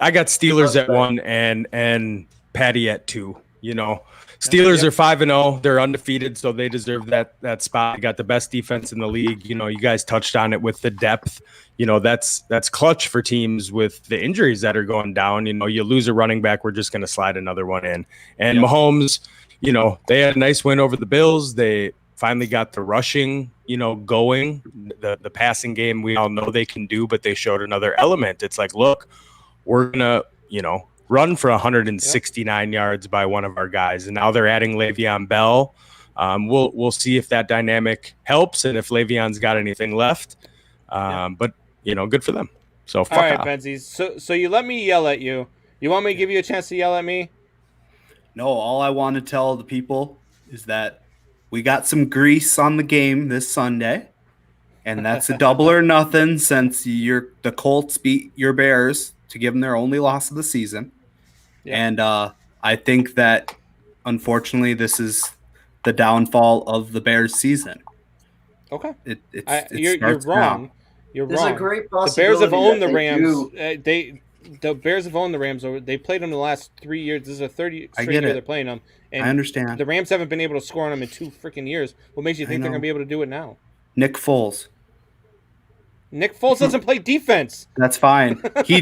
I got Steelers at 1 and Patty at 2. You know, Steelers are 5-0. They're undefeated, so they deserve that spot. They got the best defense in the league. You know, you guys touched on it with the depth. You know, that's clutch for teams with the injuries that are going down. You know, you lose a running back, we're just going to slide another one in. And Mahomes, you know, they had a nice win over the Bills. They finally got the rushing, you know, going. The passing game we all know they can do, but they showed another element. It's like, look, we're going to, you know, run for 169 yards by one of our guys. And now they're adding Le'Veon Bell. We'll see if that dynamic helps and if Le'Veon's got anything left. But, you know, good for them. So, fuck all right, off. Benzies. So you let me yell at you. You want me to give you a chance to yell at me? No, all I want to tell the people is that we got some grease on the game this Sunday. And that's a double or nothing since the Colts beat your Bears to give them their only loss of the season. Yeah. And I think that, unfortunately, this is the downfall of the Bears season. Okay. You're wrong. Now. You're There's wrong. A great the Bears have owned the Rams. The Bears have owned the Rams. They played them the last 3 years. This is a 30 straight year they're playing them. And I understand. The Rams haven't been able to score on them in 2 freaking years. What makes you think they're going to be able to do it now? Nick Foles. Nick Foles doesn't play defense. That's fine. He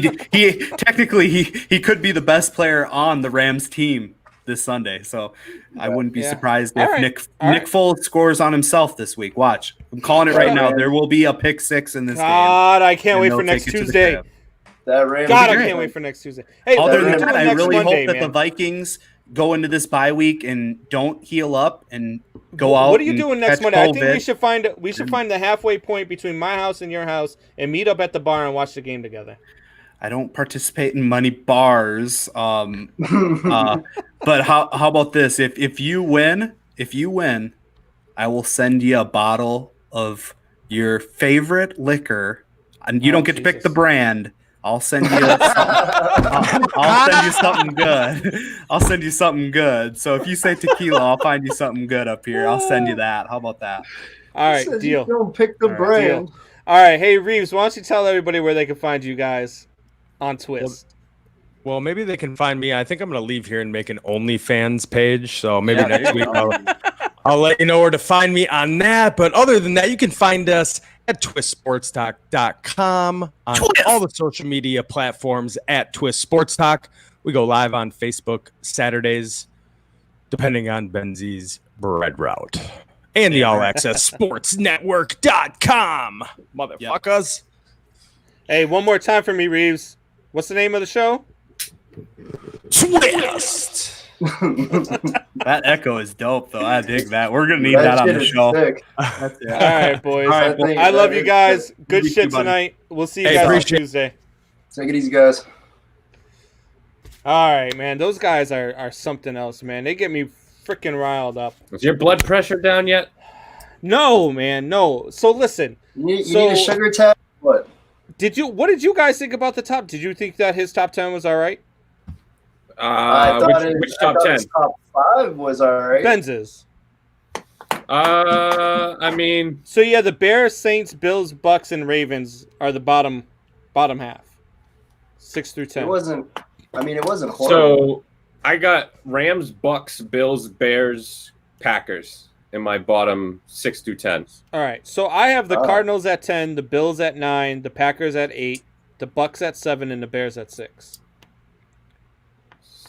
technically he could be the best player on the Rams team this Sunday. So I wouldn't be surprised if Nick Foles scores on himself this week. Watch. I'm calling it right now. There will be a pick 6 in this game. God, I can't wait for next Tuesday. I can't wait for next Tuesday. Hey, other than that, I really hope that the Vikings go into this bye week and don't heal up and go out. What are you doing next Monday? I think we should find the halfway point between my house and your house and meet up at the bar and watch the game together. I don't participate in money bars. But how about this? If you win, I will send you a bottle of your favorite liquor, and you don't get to pick the brand. I'll send you I'll send you something good. I'll send you something good. So if you say tequila, I'll find you something good up here. I'll send you that. How about that? All right, Says deal. You don't pick the All right, brand. deal. All right, hey Reeves, why don't you tell everybody where they can find you guys on Twist? Well, maybe they can find me. I think I'm going to leave here and make an OnlyFans page. So maybe Yeah, next there you week I'll let you know where to find me on that. But other than that, you can find us at twistsportstalk.com on all the social media platforms at Twist Sports Talk. We go live on Facebook Saturdays, depending on Benzi's bread route. And the All Access Sports Network.com. Motherfuckers. Hey, one more time for me, Reeves. What's the name of the show? Twist. That echo is dope, though. I dig that. We're gonna need that on shit the is show. sick. That's it. All right, boys. All right, boys. I love you guys. Good You shit too, buddy. tonight. We'll see you Hey, guys on appreciate- Tuesday. Take it easy, guys. All right, man. Those guys are something else, man. They get me freaking riled up. Is your blood pressure down yet? No, man, no. So listen, You need So- a sugar tag? What? what did you guys think about the top? Did you think that his top 10 was all right? Which top 10? His top 5 was alright. Benz's. I mean, So yeah, the Bears, Saints, Bills, Bucks, and Ravens are the bottom half. 6 through 10. It wasn't horrible. so I got Rams, Bucks, Bills, Bears, Packers in my bottom 6 through 10. All right. So I have the Oh. Cardinals at 10, the Bills at 9, the Packers at 8, the Bucks at 7, and the Bears at 6.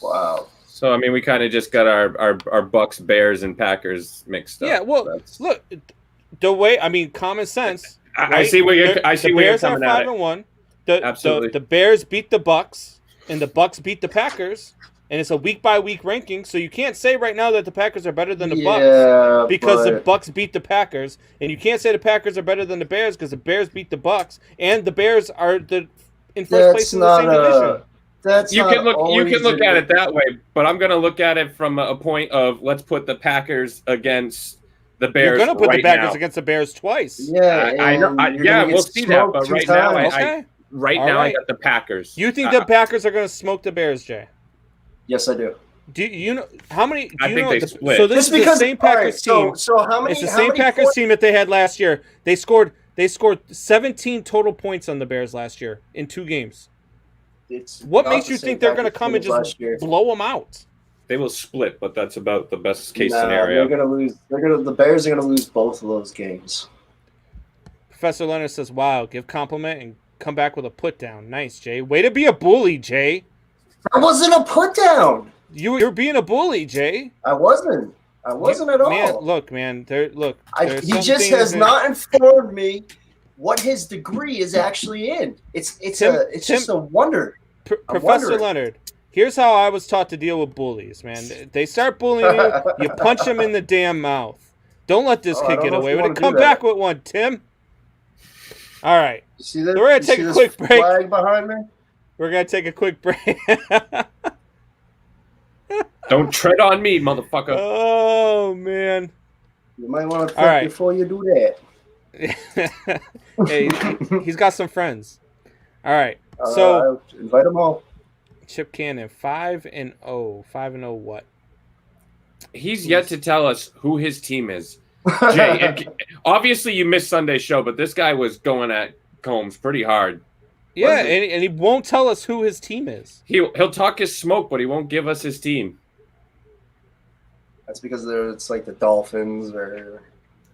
Wow. So I mean, we kind of just got our Bucks, Bears, and Packers mixed up. Yeah, well, That's- look, the way common sense. I right? see where you're. The- I see the where you're Bears are coming at it. 5-1. The Absolutely. Bears beat the Bucks, and the Bucks beat the Packers, and it's a week by week ranking. So you can't say right now that the Packers are better than the Bucks Yeah, because the but Bucks beat the Packers, and you can't say the Packers are better than the Bears because the Bears beat the Bucks, and the Bears are in first place in the same division. That's You not can look always at it that way, but I'm going to look at it from a point of let's put the Packers against the Bears. You're gonna put right the Packers now. against the Bears twice. Yeah, I know. and you're Yeah, gonna we'll get see that. smoked But 2 right now, times. Okay. Right All now, I right. got the Packers. You think the Packers are gonna smoke the Bears, Jay? Yes, I do. Do you know how many? Do I you think know they the- split. So this Just is the because same all right, Packers team. So how many? It's the how same many Packers points- team that they had last year. They scored 17 total points on the Bears last year in 2 games. It's What not makes the you same think they're going to Packers come and team as just last year. blow them out? They will split, but that's about the best case Nah, scenario. They're gonna lose. The Bears are gonna lose both of those games. Professor Leonard says, "Wow, give compliment and come back with a put down. Nice, Jay. Way to be a bully, Jay. That wasn't a put down. You're being a bully, Jay. I wasn't. I wasn't at all. Man, look, man. There's He some just things has that- not informed me what his degree is actually in. It's Tim- just a wonder. I'm Professor wondering. Leonard, here's how I was taught to deal with bullies, man. They start bullying you, you punch them in the damn mouth. Don't let this Oh, I kid don't get know if away you with it. wanna do Come that. back with one, Tim. All right. You see this? So we're gonna You take see a this quick break. flag behind me. We're going to take a quick break. Don't tread on me, motherfucker. Oh, man. You might want to think All right. before you do that. Hey, he's got some friends. All right. So, invite them all. Chip Cannon, 5-0. 5-0 what? He's yet to tell us who his team is. Jay, and obviously you missed Sunday's show, but this guy was going at Combs pretty hard. Yeah, Was it? and he won't tell us who his team is. He'll talk his smoke, but he won't give us his team. That's because it's like the Dolphins or.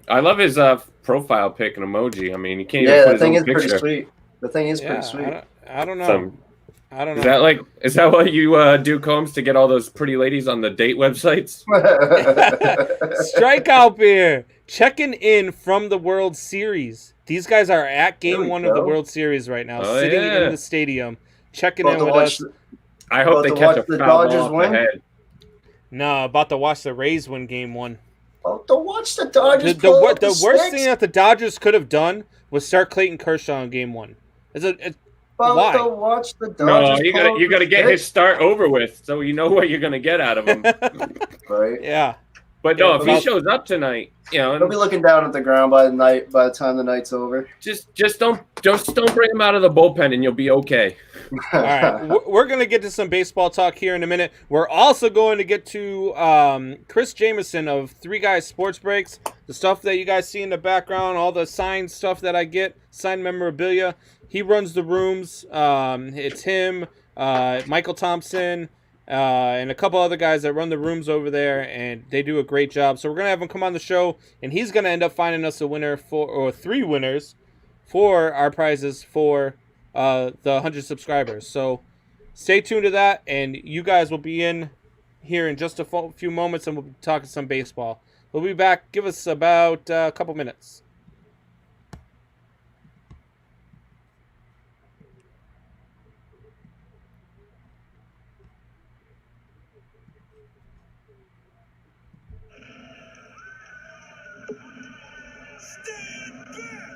I love his profile pic and emoji. I mean, he can't Yeah, even put the his thing own is pretty picture. sweet. The thing is Yeah, pretty sweet. I don't know. Some- I don't Is know. that what you do, Combs, to get all those pretty ladies on the date websites? Strikeout beer checking in from the World Series. These guys are at There game we 1 of the go. World Series right now, Oh, sitting yeah. in the stadium, checking About in to with watch us. I hope About they to catch watch a the foul Dodgers ball off win? the head. No, about to watch the Rays win game 1. To watch the Dodgers. The worst thing that the Dodgers could have done was start Clayton Kershaw in game 1. why? To watch the No, Dodgers. you gotta get his start over with, so you know what you're gonna get out of him. Right. Yeah. But no, if he shows up tonight, he'll be looking down at the ground by the time the night's over. Just don't bring him out of the bullpen, and you'll be okay. All right, we're going to get to some baseball talk here in a minute. We're also going to get to Chris Jameson of Three Guys Sports Breaks, the stuff that you guys see in the background, all the signed stuff that I get, signed memorabilia. He runs the rooms. It's him, Michael Thompson, and a couple other guys that run the rooms over there, and they do a great job. So we're going to have him come on the show, and he's going to end up finding us a winner or 3 winners for our prizes for the 100 subscribers. So stay tuned to that, and you guys will be in here in just a few moments, and we'll be talking some baseball. We'll be back. Give us about a couple minutes. Stand back!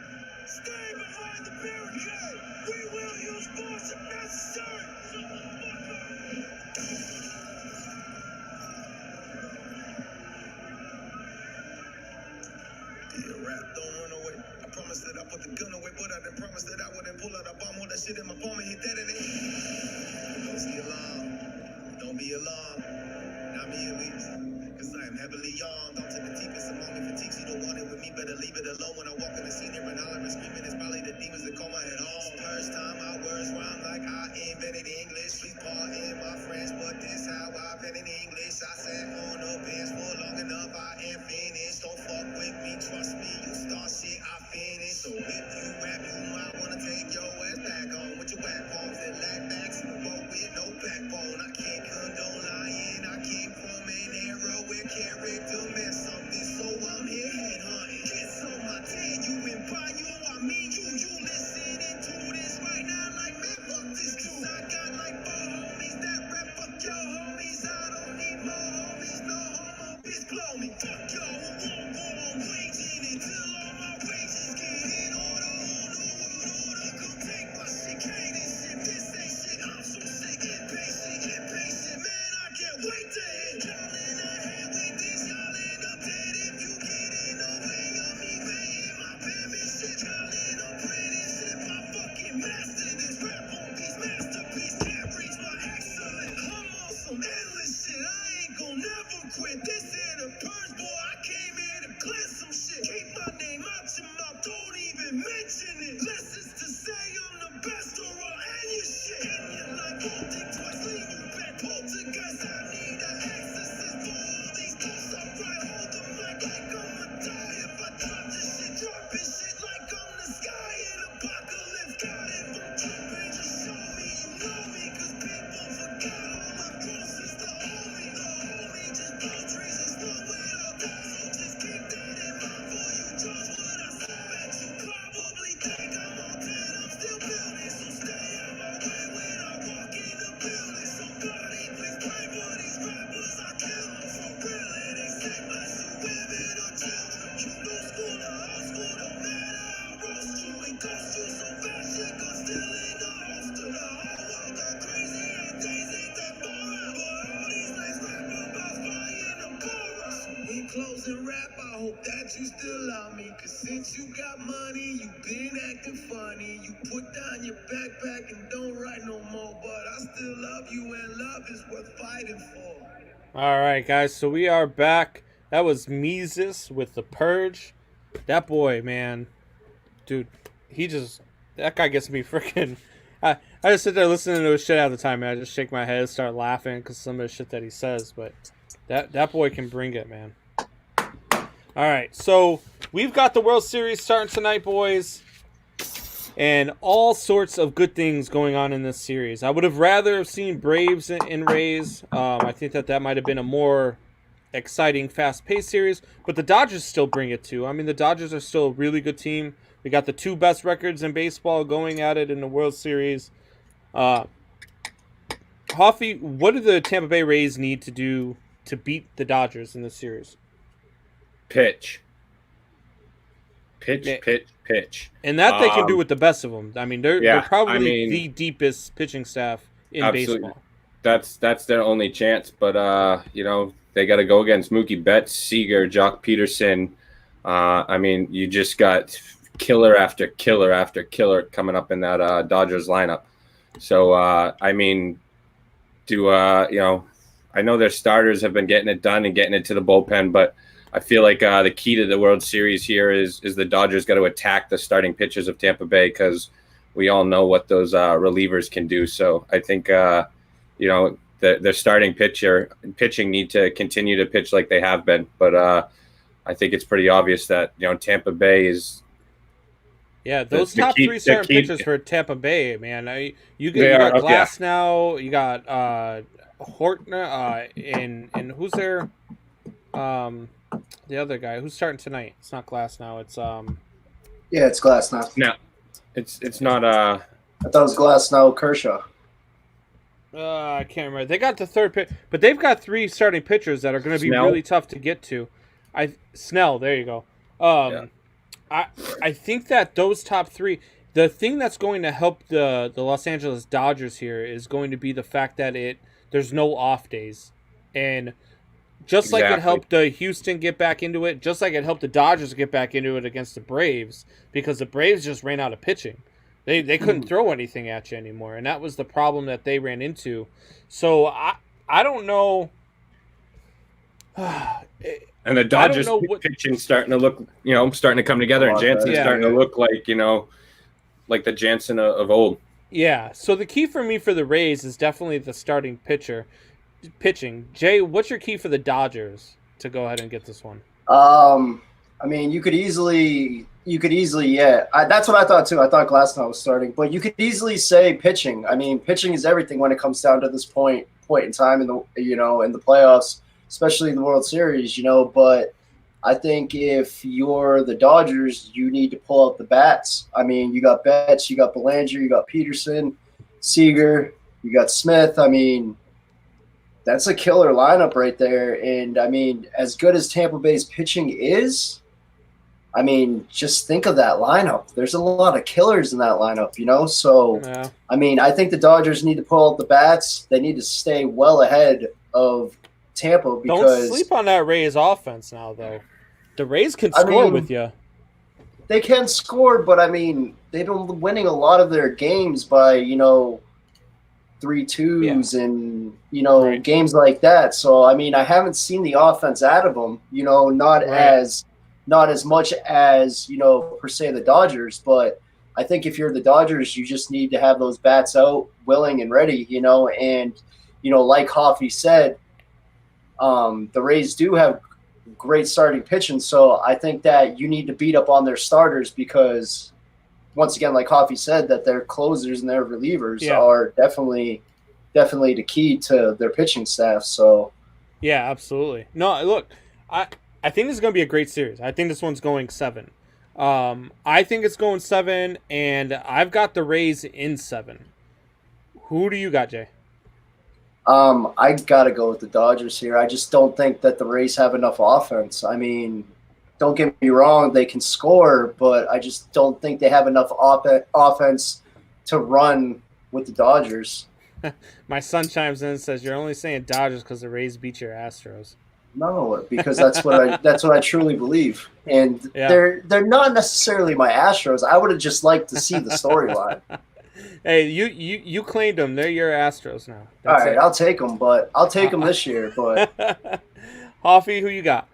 Stay behind the barricade! We will use force if necessary! Rap, don't run away. I promised that I put the gun away, but I didn't promise that I wouldn't pull out a bomb, hold that shit in my palm and hit that in it. Don't see alarm. Don't be alarmed. Not me at least. Cause I am heavily armed. Down to the deepest among me fatigues. You don't want it with me, better leave it alone. When I walk in the scene here and holler and screaming, it's probably the demons that call my head off. First time my words rhyme like I invented English. Please pardon my French, but this how I pen in English. I sat on the bench for long enough, I am finished. Don't fuck with me, trust me, you start shit, I finish. So if you rap, you might wanna take your ass back home with your whack bones and lack backs and roll with no backbone. I can't condone lying, I came from an era where character meant something, so I'm here headhunting. It's on my tail, you and by you, I mean you listening to this right now like, man, fuck this dude. I got like 4 homies that rap, fuck your homies, I don't need more homies, no homo, bitch, blow me. Fuck y'all who won't go on waging until all my wages get in order. Come take my shit, can't this shit, this ain't shit, I'm so sick, impatient, man, I can't wait to hit y'all in the head with this, y'all end up dead if you get in the way of me paying my payment shit, y'all end up apprenticeship, I fucking master this rap on these masterpiece, can't reach my excellence, I'm on some endless shit, I ain't gon' never quit, this here the purge, boy, I came here to cleanse some shit, keep my name out your mouth, don't even mention it, lessons to say I'm the best or I'll end your shit, and you're like, won't think twice, lean you back, poltergeist, I need an exorcist for all these thoughts, I right, hold the mic like I'ma die, if I drop this shit, dropping shit like I'm the sky, in apocalypse, God, if I'm tripping, just show me you know me, cause people forgot all my crosses, the homie just blow trees and smoke without that, so just keep that in mind for you, just what I said, bet you probably think I'm on 10, I'm still building, so stay out my way when I walk in the building, somebody please pray for these rappers I kill, for real it ain't safe unless you women or children, you new school or old school, don't matter how roast you, and ghost you so fast shit gon' still in the holster, the whole world gone crazy and days ain't that boring, but all these nights rap about buying a Bora, so in closing rap I hope that you still love me, cause since you got money you been acting funny, you put down your backpack and don't write no more, but I still love you and love is worth fighting for. All right, guys, so we are back. That was Mises with The Purge. That boy, man, dude, that guy gets me freaking. I just sit there listening to his shit all the time, man. I just shake my head, start laughing because some of the shit that he says, but that boy can bring it, man. All right, so we've got the World Series starting tonight, boys, and all sorts of good things going on in this series. I would have rather have seen Braves and Rays. I think that might have been a more exciting, fast-paced series, but the Dodgers still bring it too. I mean, the Dodgers are still a really good team. We got the 2 best records in baseball going at it in the World Series. Hoffy, what do the Tampa Bay Rays need to do to beat the Dodgers in this series? Pitch. And that they can do with the best of them. I mean, they're probably the deepest pitching staff in baseball. That's their only chance. But they got to go against Mookie Betts, Seager, Jock Peterson. I mean, you just got killer after killer after killer coming up in that Dodgers lineup. So, I mean, I know their starters have been getting it done and getting it to the bullpen, but I feel like the key to the World Series here is the Dodgers got to attack the starting pitchers of Tampa Bay, because we all know what those relievers can do. So I think, their starting pitching need to continue to pitch like they have been. But I think it's pretty obvious that, Tampa Bay is. Yeah, those top three starting pitchers for Tampa Bay, man. You got Glass now. You got Hortner, and who's there? The other guy who's starting tonight. It's not Glass now. It's Yeah, it's Glass now. No, it's not. I thought it was Glass now. Kershaw. I can't remember. They got the third pitch, but they've got three starting pitchers that are going to be really tough to get to. Snell, there you go. I think that those top three, the thing that's going to help the Los Angeles Dodgers here is going to be the fact that there's no off days, and just like it helped the Houston get back into it, just like it helped the Dodgers get back into it against the Braves, because the Braves just ran out of pitching. They couldn't throw anything at you anymore, and that was the problem that they ran into. So I don't know. And the Dodgers pitching starting to look, starting to come together, and Jansen's starting to look like, like the Jansen of old. Yeah. So the key for me for the Rays is definitely the starting pitching. Jay, what's your key for the Dodgers to go ahead and get this one? I mean, you could easily, that's what I thought too. I thought Glasnow was starting, but you could easily say pitching. I mean, pitching is everything when it comes down to this point in time in the playoffs, especially in the World Series, but I think if you're the Dodgers, you need to pull out the bats. I mean, you got Betts, you got Belanger, you got Peterson, Seager, you got Smith. I mean, that's a killer lineup right there. And I mean, as good as Tampa Bay's pitching is, I mean, just think of that lineup. There's a lot of killers in that lineup, So, yeah. I mean, I think the Dodgers need to pull out the bats. They need to stay well ahead of Tampa, because don't sleep on that Rays offense now, though. The Rays can score with you. They can score, but I mean, they've been winning a lot of their games by 3-2s and games like that. So I mean, I haven't seen the offense out of them. Not as much as per se the Dodgers, but I think if you're the Dodgers, you just need to have those bats out, willing and ready. And like Hoffy said. The Rays do have great starting pitching, so I think that you need to beat up on their starters, because, once again, like Hoffy said, that their closers and their relievers are definitely the key to their pitching staff. So, yeah, absolutely. No, look, I think this is going to be a great series. I think this one's going 7. I think it's going 7, and I've got the Rays in 7. Who do you got, Jay? I got to go with the Dodgers here. I just don't think that the Rays have enough offense. I mean, don't get me wrong, they can score, but I just don't think they have enough offense to run with the Dodgers. My son chimes in and says, "You're only saying Dodgers because the Rays beat your Astros." No, because that's what I truly believe. And they're not necessarily my Astros. I would have just liked to see the storyline. Hey, you claimed them. They're your Astros now. That's all right, I'll take them, but I'll take them this year. But Hoffy, who you got?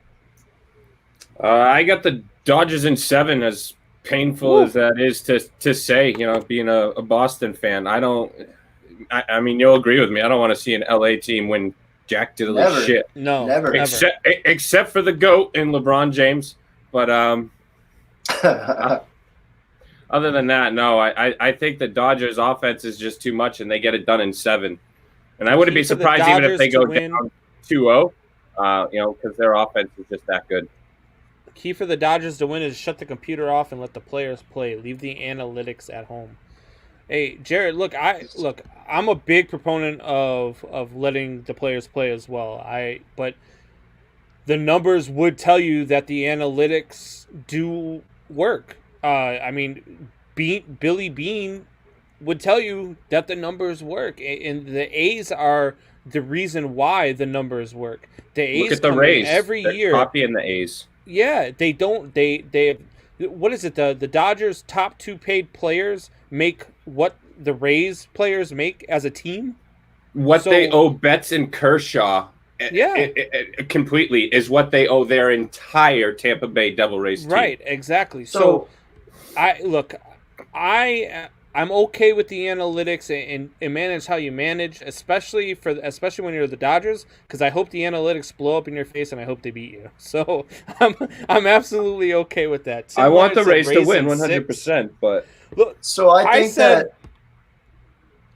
I got the Dodgers in 7. As painful as that is to say, being a Boston fan, I mean, you'll agree with me. I don't want to see an LA team win jack diddly shit. No, never. Except for the GOAT in LeBron James, but other than that, no. I think the Dodgers' offense is just too much, and they get it done in 7. And I wouldn't be surprised even if they go down 2-0, because their offense is just that good. Key for the Dodgers to win is shut the computer off and let the players play. Leave the analytics at home. Hey, Jared, I'm a big proponent of letting the players play as well. But the numbers would tell you that the analytics do work. I mean, Billy Beane would tell you that the numbers work, and the A's are the reason why the numbers work. The A's Look at the Rays every They're year. copying the A's. Yeah, they don't. They what is it? The Dodgers' top 2 paid players make what the Rays players make as a team. What they owe Betts and Kershaw, completely is what they owe their entire Tampa Bay Devil Rays team. Right, exactly. So I'm okay with the analytics and manage how you manage, especially when you're the Dodgers, because I hope the analytics blow up in your face and I hope they beat you. So I'm absolutely okay with that. I want the Rays to win 100%, but look, so I think that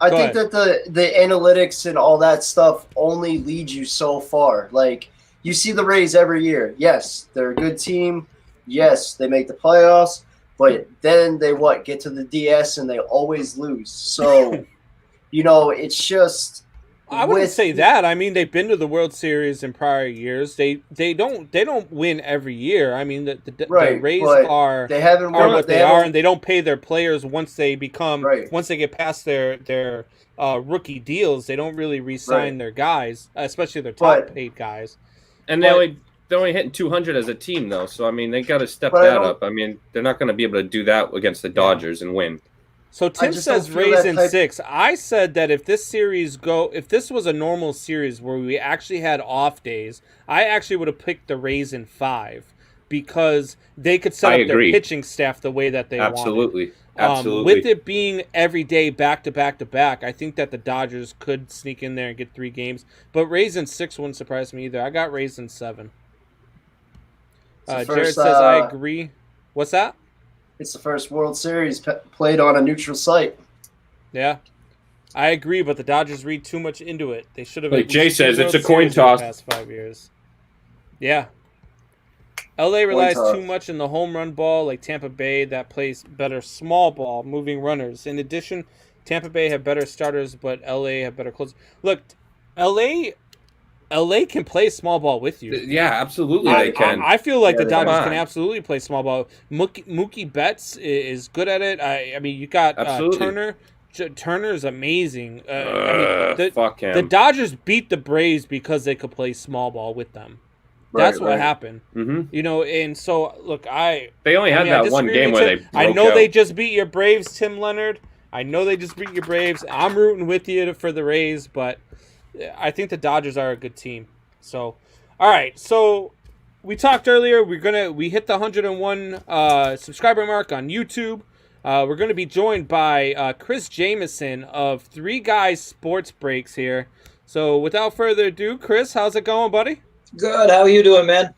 the analytics and all that stuff only lead you so far. Like, you see the Rays every year. Yes, they're a good team. Yes, they make the playoffs. But then they get to the DS and they always lose. So, it's just. I wouldn't say that. I mean, they've been to the World Series in prior years. They don't win every year. I mean, the Rays are what they are, and they don't pay their players once they get past their rookie deals. They don't really re-sign their guys, especially their top paid guys. And they're only hitting 200 as a team, though. So, I mean, they got to step that up. I mean, they're not going to be able to do that against the Dodgers and win. So Tim says Rays in 6. I said that if this was a normal series where we actually had off days, I actually would have picked the Rays in 5 because they could set up their pitching staff the way that they wanted. Absolutely. With it being every day back to back to back, I think that the Dodgers could sneak in there and get 3 games. But Rays in 6 wouldn't surprise me either. I got Rays in 7. Jared says I agree. What's that? It's the first World Series played on a neutral site. Yeah, I agree, but the Dodgers read too much into it. They should have. Like Jay says, it's a coin toss. The past 5 years. Yeah. LA relies too much on the home run ball, like Tampa Bay, that plays better small ball, moving runners. In addition, Tampa Bay have better starters, but LA have better closers. Look, LA can play small ball with you. Yeah, absolutely they can. I feel like the Dodgers can absolutely play small ball. Mookie Betts is good at it. I mean, you got Turner. Turner's amazing. Fuck him. The Dodgers beat the Braves because they could play small ball with them. That's what happened. Mm-hmm. And so, look, they only had that one game where they broke I know out. they just beat your Braves, Tim Leonard. I know they just beat your Braves. I'm rooting with you for the Rays, but I think the Dodgers are a good team. So, all right. So we talked earlier. We hit the 101 subscriber mark on YouTube. We're gonna be joined by Chris Jameson of 3 Guys Sports Breaks here. So without further ado, Chris, how's it going, buddy? Good. How are you doing, man?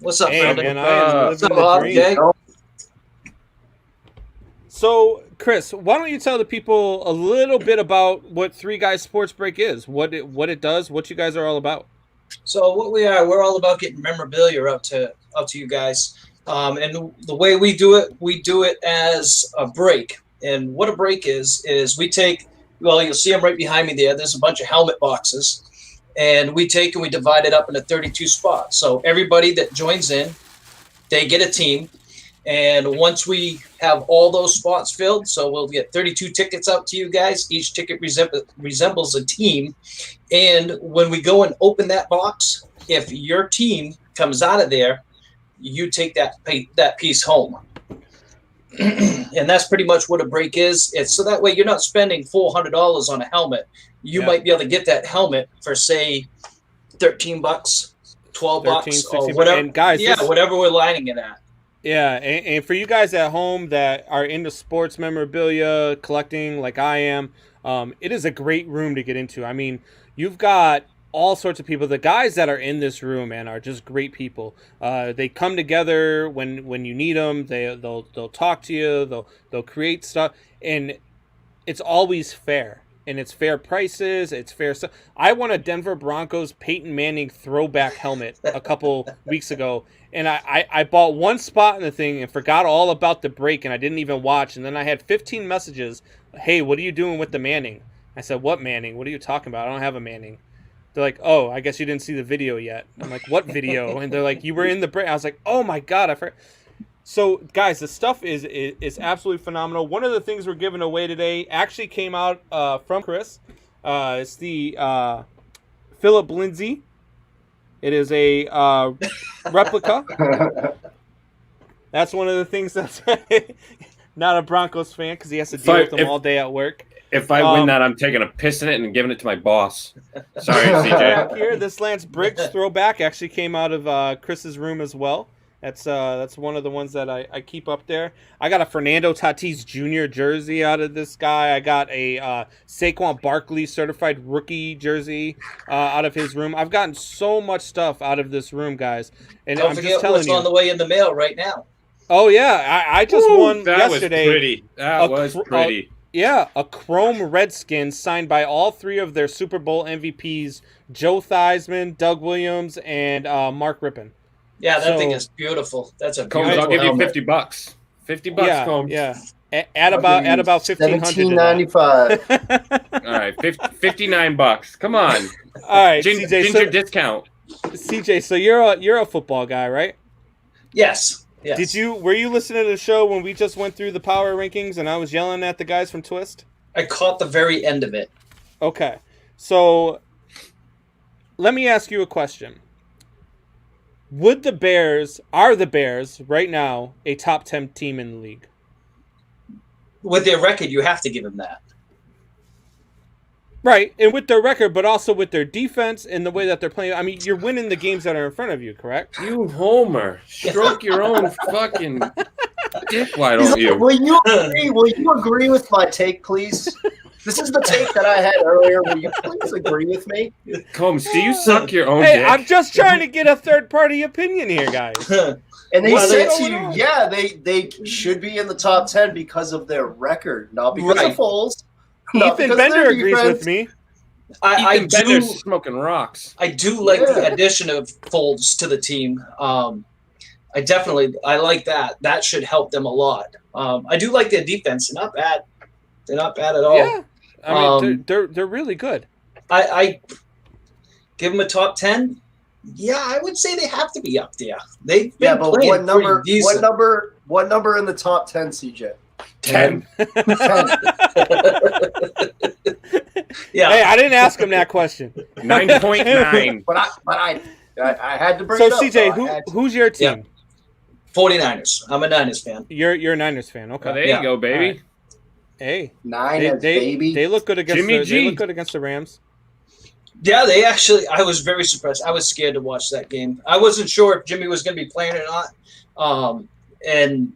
What's up, man? I am living the dream. Jay? So, Chris, why don't you tell the people a little bit about what 3 Guys Sports Break is, what it does, what you guys are all about? So, we're all about getting memorabilia up to you guys, and the way we do it as a break. And what a break is we take. Well, you'll see them right behind me there. There's a bunch of helmet boxes, and we divide it up into 32 spots. So everybody that joins in, they get a team. And once we have all those spots filled, so we'll get 32 tickets out to you guys. Each ticket resembles a team. And when we go and open that box, if your team comes out of there, you take that piece home. And that's pretty much what a break is. It's so that way you're not spending $400 on a helmet. You might be able to get that helmet for, say, $13, $12, or whatever. And guys, whatever we're lining it at. Yeah, and for you guys at home that are into sports memorabilia collecting like I am, it is a great room to get into. I mean, you've got all sorts of people. The guys that are in this room, man, are just great people. They come together when you need them. They'll talk to you. They'll create stuff, and it's always fair. And it's fair prices. It's fair stuff. I won a Denver Broncos Peyton Manning throwback helmet a couple weeks ago, and I bought one spot in the thing and forgot all about the break, and I didn't even watch. And then I had 15 messages. Hey, what are you doing with the Manning? I said, what Manning? What are you talking about? I don't have a Manning. They're like, oh, I guess you didn't see the video yet. I'm like, what video? And they're like, you were in the break. I was like, oh my God, I forgot. So, guys, the stuff is absolutely phenomenal. One of the things we're giving away today actually came out from Chris. It's the Philip Lindsay. It is a replica. That's one of the things that's not a Broncos fan because he has to deal with them all day at work. If I win that, I'm taking a piss in it and giving it to my boss. Sorry, CJ. Here, this Lance Briggs throwback actually came out of Chris's room as well. That's one of the ones that I keep up there. I got a Fernando Tatis Jr. jersey out of this guy. I got a Saquon Barkley certified rookie jersey out of his room. I've gotten so much stuff out of this room, guys. And Don't I'm forget just telling what's you. on the way in the mail right now. Oh yeah, I just won that yesterday. Was pretty. That was pretty. Yeah, a Chrome Redskins signed by all three of their Super Bowl MVPs: Joe Theismann, Doug Williams, and Mark Rippon. Yeah, that thing is beautiful. That's a Combs, beautiful I'll give you helmet. $50. $50, Combs. Yeah. At about $17.95. All right, $59. Come on. All right, Ginger CJ. discount. CJ, so you're a football guy, right? Yes. Yes. Were you listening to the show when we just went through the power rankings and I was yelling at the guys from Twist? I caught the very end of it. Okay. So let me ask you a question. Are the Bears right now a top 10 team in the league? With their record, you have to give them that. Right, and with their record, but also with their defense and the way that they're playing. I mean, you're winning the games that are in front of you, correct? You homer. Stroke your own fucking dick, why don't you? Will you agree with my take, please? This is the take that I had earlier. Will you please agree with me? Combs, do you suck your own Hey, dick? I'm just trying to get a third-party opinion here, guys. And they Well, said what's to you, yeah, they should be in the top 10 because of their record, not because Right. of Foles. not Ethan because of Bender their agrees defense. with me. I Ethan do. Bender's smoking rocks. I do like Yeah. the addition of Folds to the team. I like that. That should help them a lot. I do like their defense. They're not bad. They're not bad at all. Yeah, I mean they're really good. I give them a top 10. Yeah, I would say they have to be up there. They've been But playing what number? pretty decent. What number in the top 10, CJ? 10. 10. Yeah. Hey, I didn't ask him that question. 9.9. But I had to bring So it up. CJ, who's your team? Yeah. 49ers. I'm a Niners fan. You're a Niners fan, okay? Oh, there Yeah. you go, baby. All right. Hey, Niners, baby. they look good against Jimmy G. they look good against the Rams. Yeah, I was very surprised. I was scared to watch that game. I wasn't sure if Jimmy was going to be playing or not. And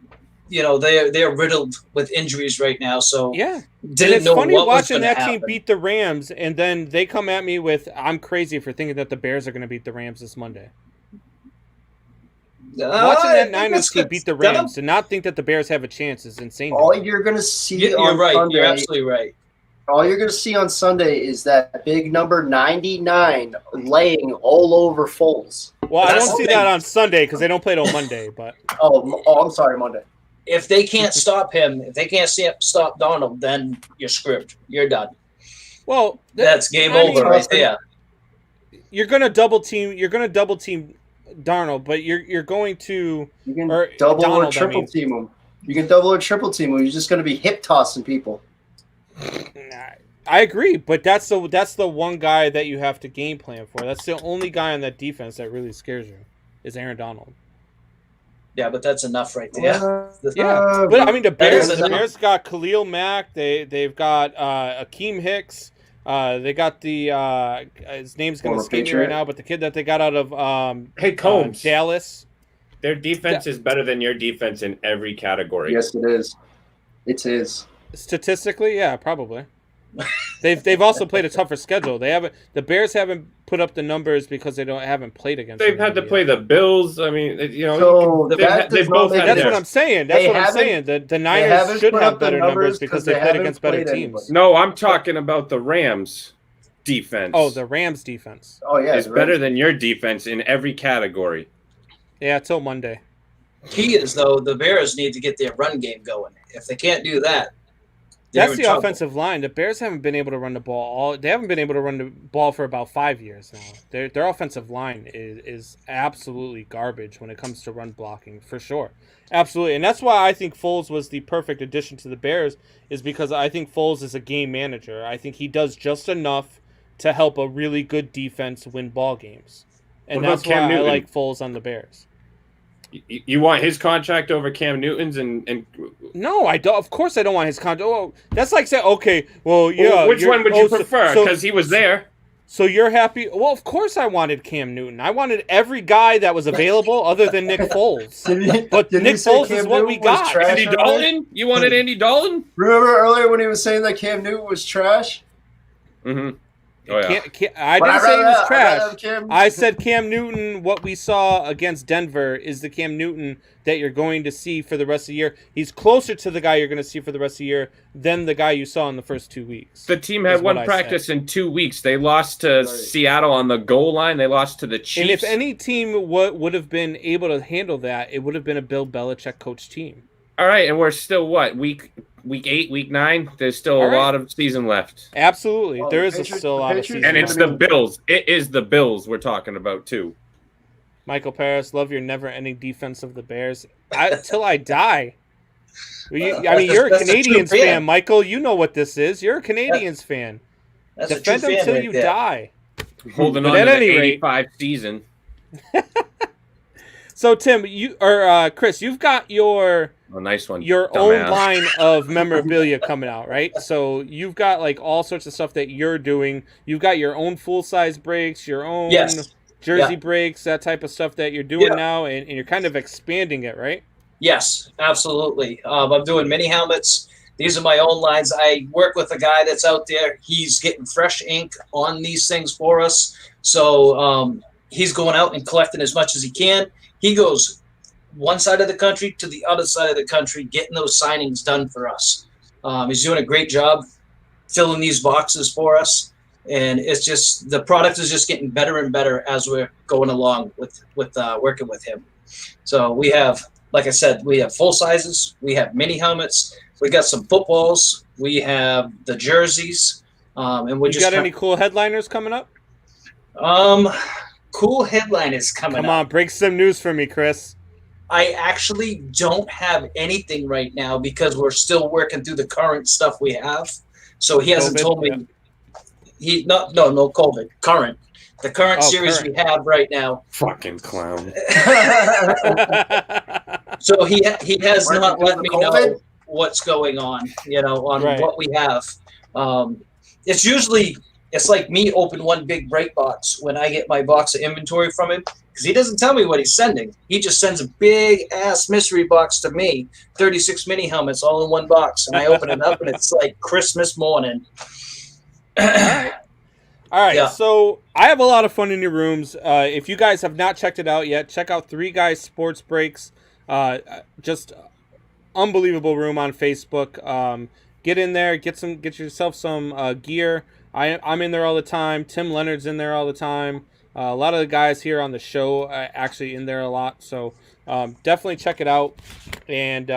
you know they're riddled with injuries right now, so Yeah, and didn't it's know funny what was watching going to that happen. team beat the Rams, and then they come at me with, "I'm crazy for thinking that the Bears are going to beat the Rams this Monday." Watching that Niners team beat the Rams and not think that the Bears have a chance is insane. All you're gonna see You're on right. Sunday, You're absolutely right. all you're gonna see on Sunday is that big number 99 laying all over Foles. Well, I That's don't the see thing. that on Sunday because they don't play till Monday. But Oh, I'm sorry, Monday. If they can't stop him, if they can't stop Donald, then you're screwed. You're done. well, That's game I mean, over right there. You're gonna double team Darnold, but you're going to You can Or double Donald, I or triple mean. team him. You can double or triple team him. You're just gonna be hip tossing people. I agree, but that's the one guy that you have to game plan for. That's the only guy on that defense that really scares you is Aaron Donald. Yeah, but that's enough right there. Yeah, but I mean the is Bears. The enough. Bears got Khalil Mack. They've got Akeem Hicks. They got the his name's going to Former escape me Patriot. right now, but the kid that they got out of Hey, Combs. Dallas. Their defense is better than your defense in every category. Yes, it is. It is. Statistically, yeah, probably. They've also played a tougher schedule. The Bears haven't put up the numbers because they haven't played against. They've had to play the Bills. I mean, So they've that they've does not both make had That's their- what I'm saying. That's They what I'm haven't- saying. The they Niners haven't should put have up the better numbers because they played haven't against better played teams. anybody. No, I'm talking about the Rams defense. Oh, the Rams defense. Oh yeah, is the better Rams. than your defense in every category. Yeah, till Monday. Key is though the Bears need to get their run game going. If they can't do that, That's the offensive line. The Bears haven't been able to run the ball. They haven't been able to run the ball for about 5 years now. Their offensive line is absolutely garbage when it comes to run blocking, for sure. Absolutely. And that's why I think Foles was the perfect addition to the Bears, is because I think Foles is a game manager. I think he does just enough to help a really good defense win ball games. And that's why I like Foles on the Bears. You want his contract over Cam Newton's and No, I don't. Of course, I don't want his contract. Oh, that's like saying, okay, well, yeah. Well, which one would you prefer? Because he was there. So you're happy? Well, of course, I wanted Cam Newton. I wanted every guy that was available other than Nick Foles. But Nick Foles is what we got. Andy Dalton? You wanted Andy Dalton? Remember earlier when he was saying that Cam Newton was trash? Mm-hmm. Oh, yeah. I didn't say he was trash. I said Cam Newton, what we saw against Denver, is the Cam Newton that you're going to see for the rest of the year. He's closer to the guy you're going to see for the rest of the year than the guy you saw in the first 2 weeks. The team had one practice in 2 weeks. They lost to Seattle on the goal line. They lost to the Chiefs. And if any team would have been able to handle that, it would have been a Bill Belichick coach team. All right, and we're still, week 8, week 9? There's still a lot of season left. Absolutely. There is still a lot of season left. And it's the Bills. It is the Bills we're talking about, too. Michael Paris, love your never-ending defense of the Bears. Till I die. You're a Canadians fan, Michael. You know what this is. You're a Canadians fan. Defend them till you die. Holding on to the 85 season. So, Tim, Chris, you've got your nice one. Your own line of memorabilia coming out, right? So you've got like all sorts of stuff that you're doing. You've got your own full-size breaks, your own jersey breaks, that type of stuff that you're doing now, and you're kind of expanding it, right? Yes, absolutely. I'm doing mini helmets. These are my own lines. I work with a guy that's out there. He's getting fresh ink on these things for us. So he's going out and collecting as much as he can. He goes one side of the country to the other side of the country, getting those signings done for us. He's doing a great job filling these boxes for us. And it's just, the product is just getting better and better as we're going along with working with him. So we have, like I said, we have full sizes, we have mini helmets, we got some footballs, we have the jerseys, and we got any cool headliners coming up? Cool headliners coming up. Come on, break some news for me, Chris. I actually don't have anything right now because we're still working through the current stuff we have. So he hasn't told me. No COVID. Current. The current series we have right now. Fucking clown. So he has not let me know what's going on, on what we have. It's like me open one big break box when I get my box of inventory from him, because he doesn't tell me what he's sending. He just sends a big ass mystery box to me, 36 mini helmets all in one box, and I open it up and it's like Christmas morning. All right, so I have a lot of fun in your rooms. If you guys have not checked it out yet, check out Three Guys Sports Breaks. Just unbelievable room on Facebook. Get in there, get yourself some gear. I'm in there all the time. Tim Leonard's in there all the time. A lot of the guys here on the show are actually in there a lot. So definitely check it out, and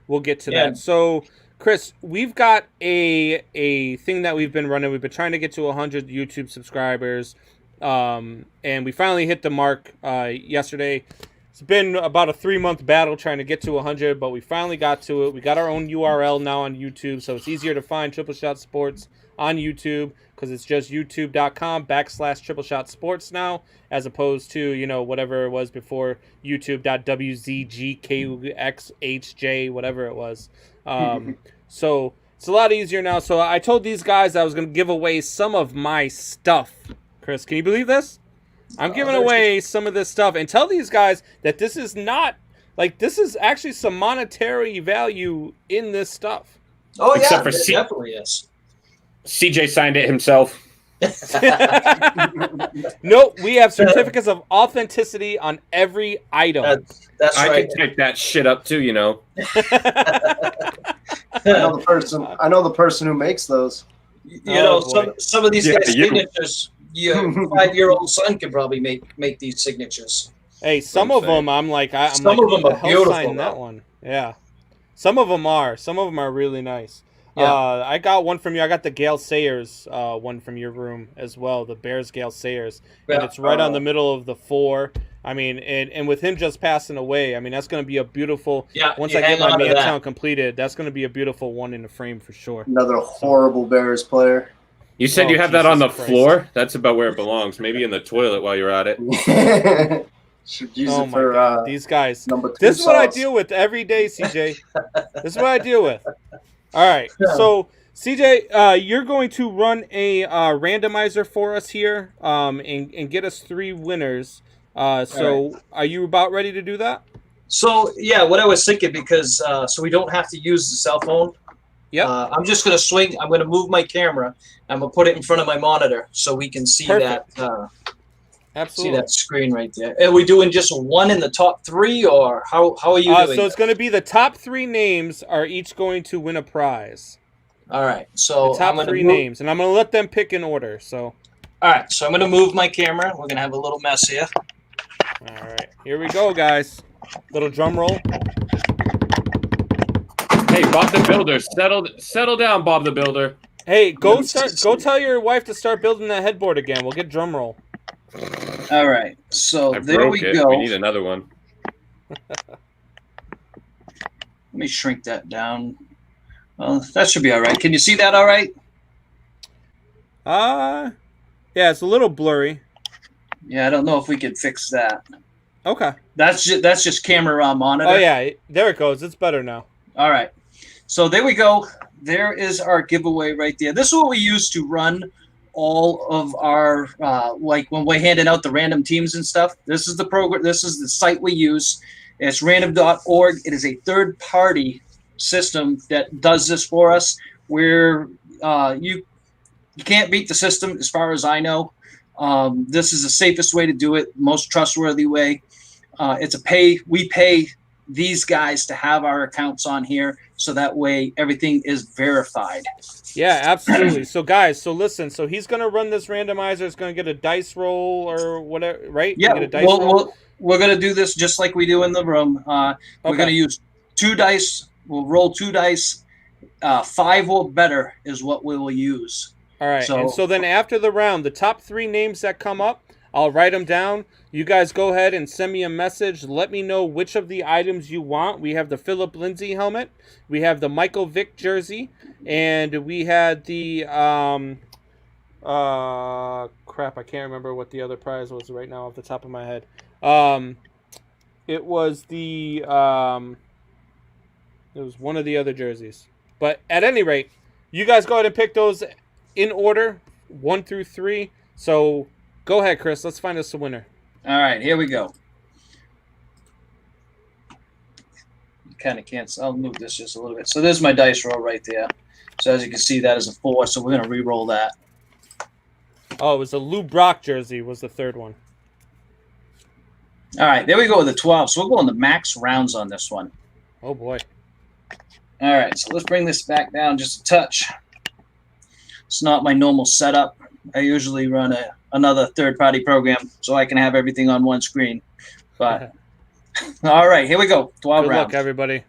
we'll get to that. So, Chris, we've got a thing that we've been running. We've been trying to get to 100 YouTube subscribers, and we finally hit the mark yesterday. It's been about a 3-month battle trying to get to 100, but we finally got to it. We got our own URL now on YouTube, so it's easier to find Triple Shot Sports on YouTube because it's just youtube.com/tripleshotsports now, as opposed to, whatever it was before, youtube.wzgkxhj, whatever it was. So it's a lot easier now. So I told these guys I was going to give away some of my stuff. Chris, can you believe this? I'm giving away some of this stuff, and tell these guys that this is not, this is actually some monetary value in this stuff. Oh, Except yeah, for it definitely is. CJ signed it himself. Nope, we have certificates of authenticity on every item. That's right. I can type that shit up too, I know the person who makes those. Some of these guys' signatures, your 5-year-old son can probably make these signatures. Some of them I'm like, some of them are beautiful. Sign that one. Yeah, some of them are really nice. Yeah. I got one from you. I got the Gale Sayers one from your room as well, the Bears Gale Sayers. And Yeah. it's right on the middle of the 4. I mean, and with him just passing away, I mean, that's going to be a beautiful, Yeah, once you I get hang my on to man that. count completed, that's going to be a beautiful one in the frame for sure. Another horrible Bears player. You said Oh, you have that on the Jesus Christ. floor? That's about where it belongs. Maybe in the toilet while you're at it. Should use Oh it my for God, these guys. number 2 This is what I sauce. deal with every day, CJ. This is what I deal with. All right, so CJ, you're going to run a randomizer for us here, and get us 3 winners. So are you about ready to do that? So yeah, what I was thinking, because so we don't have to use the cell phone. Yep. I'm just gonna swing. I'm gonna move my camera. I'm gonna put it in front of my monitor so we can see Perfect. that. Absolutely. See that screen right there. Are we doing just one in the top 3, or how are you doing? So it's going to be the top 3 names are each going to win a prize. All right. So The top 3 names, and I'm going to let them pick in order. So. All right. So I'm going to move my camera. We're going to have a little mess here. All right. Here we go, guys. Little drum roll. Hey, Bob the Builder, settle down, Bob the Builder. Hey, go tell your wife to start building that headboard again. We'll get drum roll. All right. So I there broke we it. go. We need another one. Let me shrink that down. Well, that should be all right. Can you see that all right? Yeah, it's a little blurry. Yeah, I don't know if we can fix that. Okay. That's just camera on monitor. Oh yeah, there it goes. It's better now. All right. So there we go. There is our giveaway right there. This is what we use to run all of our like when we're handing out the random teams and stuff. This is the program. This is the site we use. It's random.org. It is a third-party system that does this for us. Where you can't beat the system, as far as I know. This is the safest way to do it, most trustworthy way. It's a pay. We pay these guys to have our accounts on here, so that way everything is verified. Yeah, absolutely. So guys, so listen. So he's gonna run this randomizer. It's gonna get a dice roll or whatever, right? Yeah, Get a dice roll. we're gonna do this just like we do in the room. We're gonna use 2 dice. We'll roll 2 dice. 5 or better is what we will use. All right. And so then after the round, the top 3 names that come up, I'll write them down. You guys go ahead and send me a message. Let me know which of the items you want. We have the Philip Lindsay helmet. We have the Michael Vick jersey. And we had the, crap, I can't remember what the other prize was right now off the top of my head. It was the, it was one of the other jerseys. But at any rate, you guys go ahead and pick those in order, 1 through 3. So go ahead, Chris. Let's find us a winner. All right, here we go. Kind of can't. I'll move this just a little bit. So there's my dice roll right there. So as you can see, that is a 4. So we're gonna re-roll that. Oh, it was a Lou Brock jersey. Was the 3rd one. All right, there we go with the 12. So we're going the max rounds on this one. Oh boy. All right, so let's bring this back down just a touch. It's not my normal setup. I usually run another third-party program so I can have everything on one screen. But all right, here we go. 12 Good rounds. luck, everybody.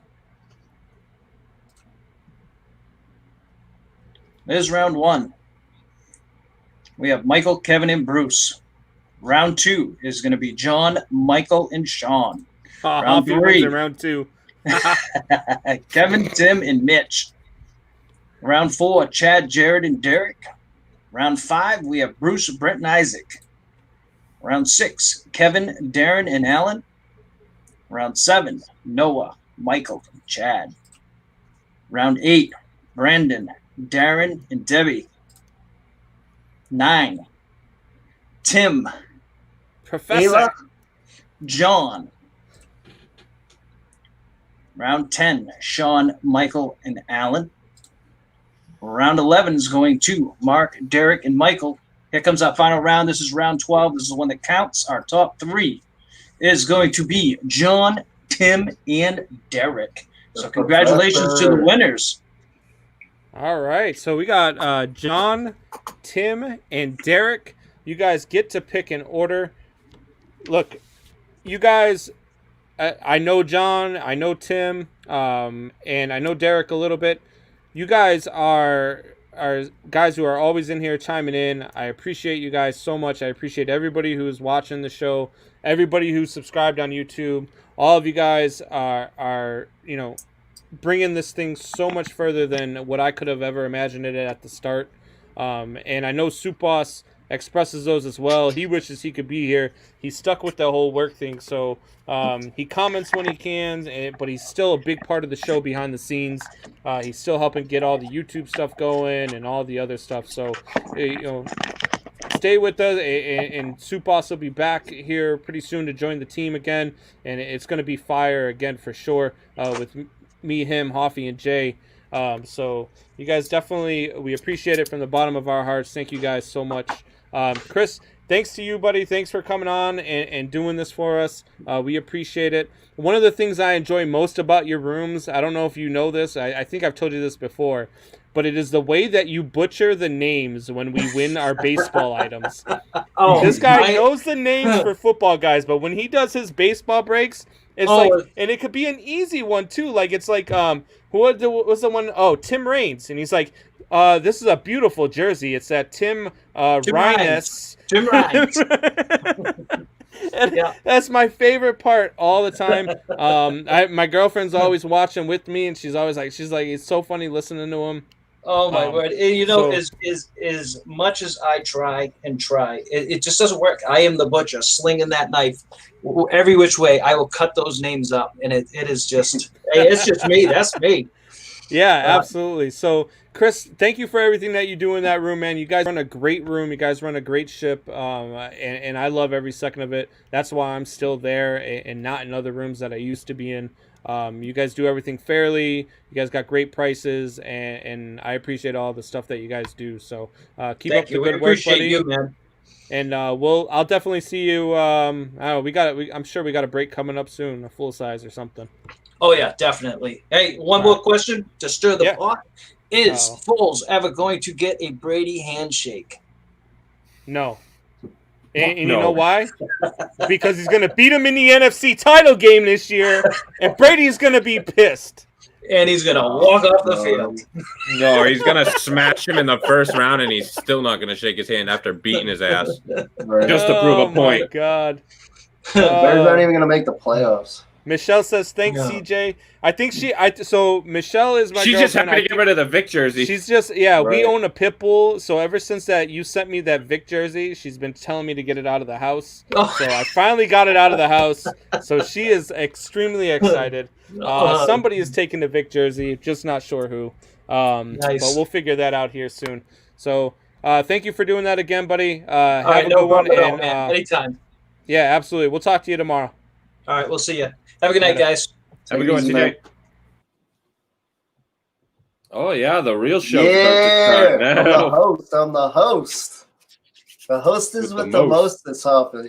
There's round 1. We have Michael, Kevin, and Bruce. Round 2 is going to be John, Michael, and Sean. Round 3. Round 2. Kevin, Tim, and Mitch. Round 4, Chad, Jared, and Derek. Round 5, we have Bruce, Brent, and Isaac. Round 6, Kevin, Darren, and Alan. Round 7, Noah, Michael, and Chad. Round 8, Brandon, Darren, and Debbie. 9, Tim, Professor. Ayla, John. Round 10, Sean, Michael, and Alan. Round 11 is going to Mark, Derek, and Michael. Here comes our final round. This is round 12. This is the one that counts. Our top 3 is going to be John, Tim, and Derek. So congratulations to the winners. All right. So we got John, Tim, and Derek. You guys get to pick an order. Look, you guys, I know John, I know Tim, and I know Derek a little bit. you guys are guys who are always in here chiming in. I appreciate you guys so much. I appreciate everybody who's watching the show, everybody who's subscribed on YouTube. All of you guys are bringing this thing so much further than what I could have ever imagined it at the start. And I know Soup Boss expresses those as well. He wishes he could be here. He's stuck with the whole work thing, so he comments when he can, but he's still a big part of the show behind the scenes. He's still helping get all the YouTube stuff going and all the other stuff. So, stay with us, and Soup Boss will be back here pretty soon to join the team again, and it's going to be fire again for sure with me, him, Hoffy, and Jay. So you guys definitely, we appreciate it from the bottom of our hearts. Thank you guys so much. Chris, thanks to you, buddy. Thanks for coming on and doing this for us. We appreciate it. One of the things I enjoy most about your rooms, I don't know if you know this, I think I've told you this before, but it is the way that you butcher the names when we win our baseball items. This guy knows the names for football guys, but when he does his baseball breaks, it's and it could be an easy one too. Like it's like who was the one? Oh, Tim Raines, and he's like, this is a beautiful jersey. It's that Tim Raines. Tim Raines. That's my favorite part all the time. My girlfriend's always watching with me, and she's like, it's so funny listening to him. Oh my word! As much as I try, it just doesn't work. I am the butcher, slinging that knife every which way. I will cut those names up, and it is just it's just me. That's me. Yeah, absolutely. So, Chris, thank you for everything that you do in that room, man. You guys run a great room. You guys run a great ship, and I love every second of it. That's why I'm still there and not in other rooms that I used to be in. You guys do everything fairly. You guys got great prices, and I appreciate all the stuff that you guys do. So keep up the good work, buddy. You, man. And I'll definitely see you. I'm sure we got a break coming up soon, a full size or something. Oh yeah, definitely. Hey, one more question to stir the pot: is Foles ever going to get a Brady handshake? No. And you know why? Because he's going to beat him in the NFC title game this year, and Brady's going to be pissed. And he's going to walk off the field. No, he's going to smash him in the first round, and he's still not going to shake his hand after beating his ass. Just to prove a point. Oh, my God. Bears aren't even going to make the playoffs. Michelle says, thanks, CJ. I think so Michelle is my She's girlfriend. just happy to get rid of the Vic jersey. She's just, we own a pit bull. So ever since that you sent me that Vic jersey, she's been telling me to get it out of the house. So I finally got it out of the house. So she is extremely excited. Somebody is taking the Vic jersey, just not sure who. Nice. But we'll figure that out here soon. So thank you for doing that again, buddy. Have a good one. And, anytime. Yeah, absolutely. We'll talk to you tomorrow. All right, we'll see you. Have a good night, guys. Have a good one, TJ. Oh, yeah, the real show. Yeah, I'm the host. The host is with the most this often.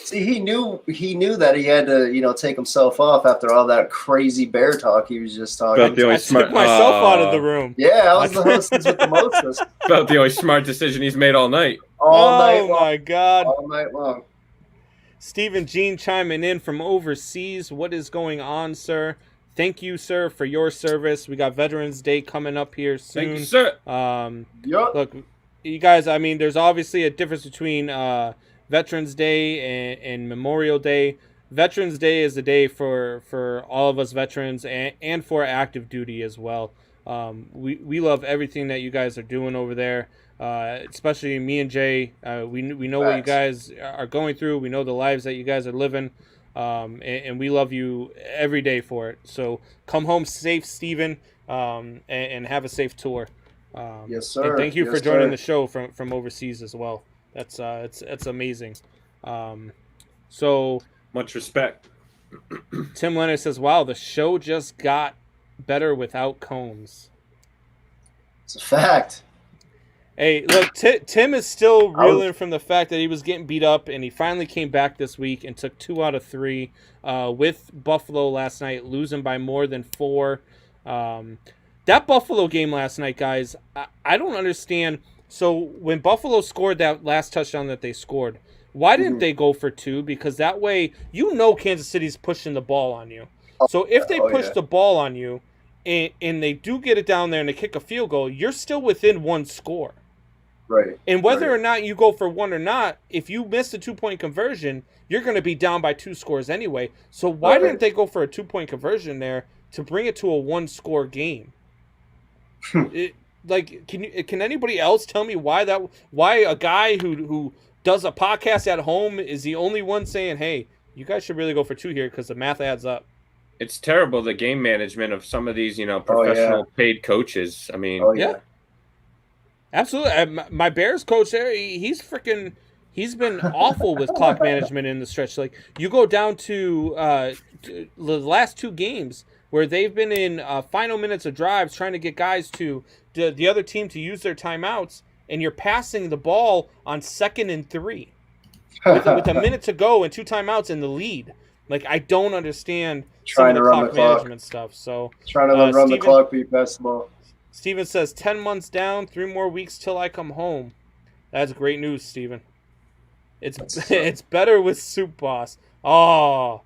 See, he knew that he had to, take himself off after all that crazy bear talk he was just talking. I took myself out of the room. Yeah, I was the hostess with the mostest. About the only smart decision he's made all night. All night long. Oh, my God. All night long. Stephen Jean chiming in from overseas. What is going on, sir? Thank you, sir, for your service. We got Veterans Day coming up here soon. Thank you, sir. Look, you guys, I mean, there's obviously a difference between Veterans Day and Memorial Day. Veterans Day is a day for all of us veterans and for active duty as well. We love everything that you guys are doing over there. Especially me and Jay, we know what you guys are going through. We know the lives that you guys are living, and we love you every day for it. So come home safe, Steven, and have a safe tour. Yes, sir. And thank you for joining the show from overseas as well. That's it's amazing. So much respect. Tim Leonard says, "Wow, the show just got better without Combs." It's a fact. Hey, look, Tim is still reeling from the fact that he was getting beat up, and he finally came back this week and took 2 out of 3 with Buffalo last night, losing by more than 4. That Buffalo game last night, guys, I don't understand. So when Buffalo scored that last touchdown that they scored, why didn't they go for 2? Because that way, Kansas City's pushing the ball on you. So if they push the ball on you, and they do get it down there and they kick a field goal, you're still within one score. Right. And whether or not you go for one or not, if you miss a 2-point conversion, you're going to be down by 2 scores anyway. So why didn't they go for a 2-point conversion there to bring it to a 1-score game? Can anybody else tell me why a guy who does a podcast at home is the only one saying, hey, you guys should really go for 2 here because the math adds up? It's terrible, the game management of some of these, professional paid coaches. I mean, yeah. Absolutely. My Bears coach there, he's been awful with clock management in the stretch. Like, you go down to the last 2 games where they've been in final minutes of drives trying to get guys to the other team to use their timeouts, and you're passing the ball on 2nd and 3 with a minute to go and 2 timeouts in the lead. Like, I don't understand trying some of the clock management stuff. So trying to run the clock, beat basketball. Steven says 10 months down, 3 more weeks till I come home. That's great news, Steven. It's better with Soup Boss. Oh,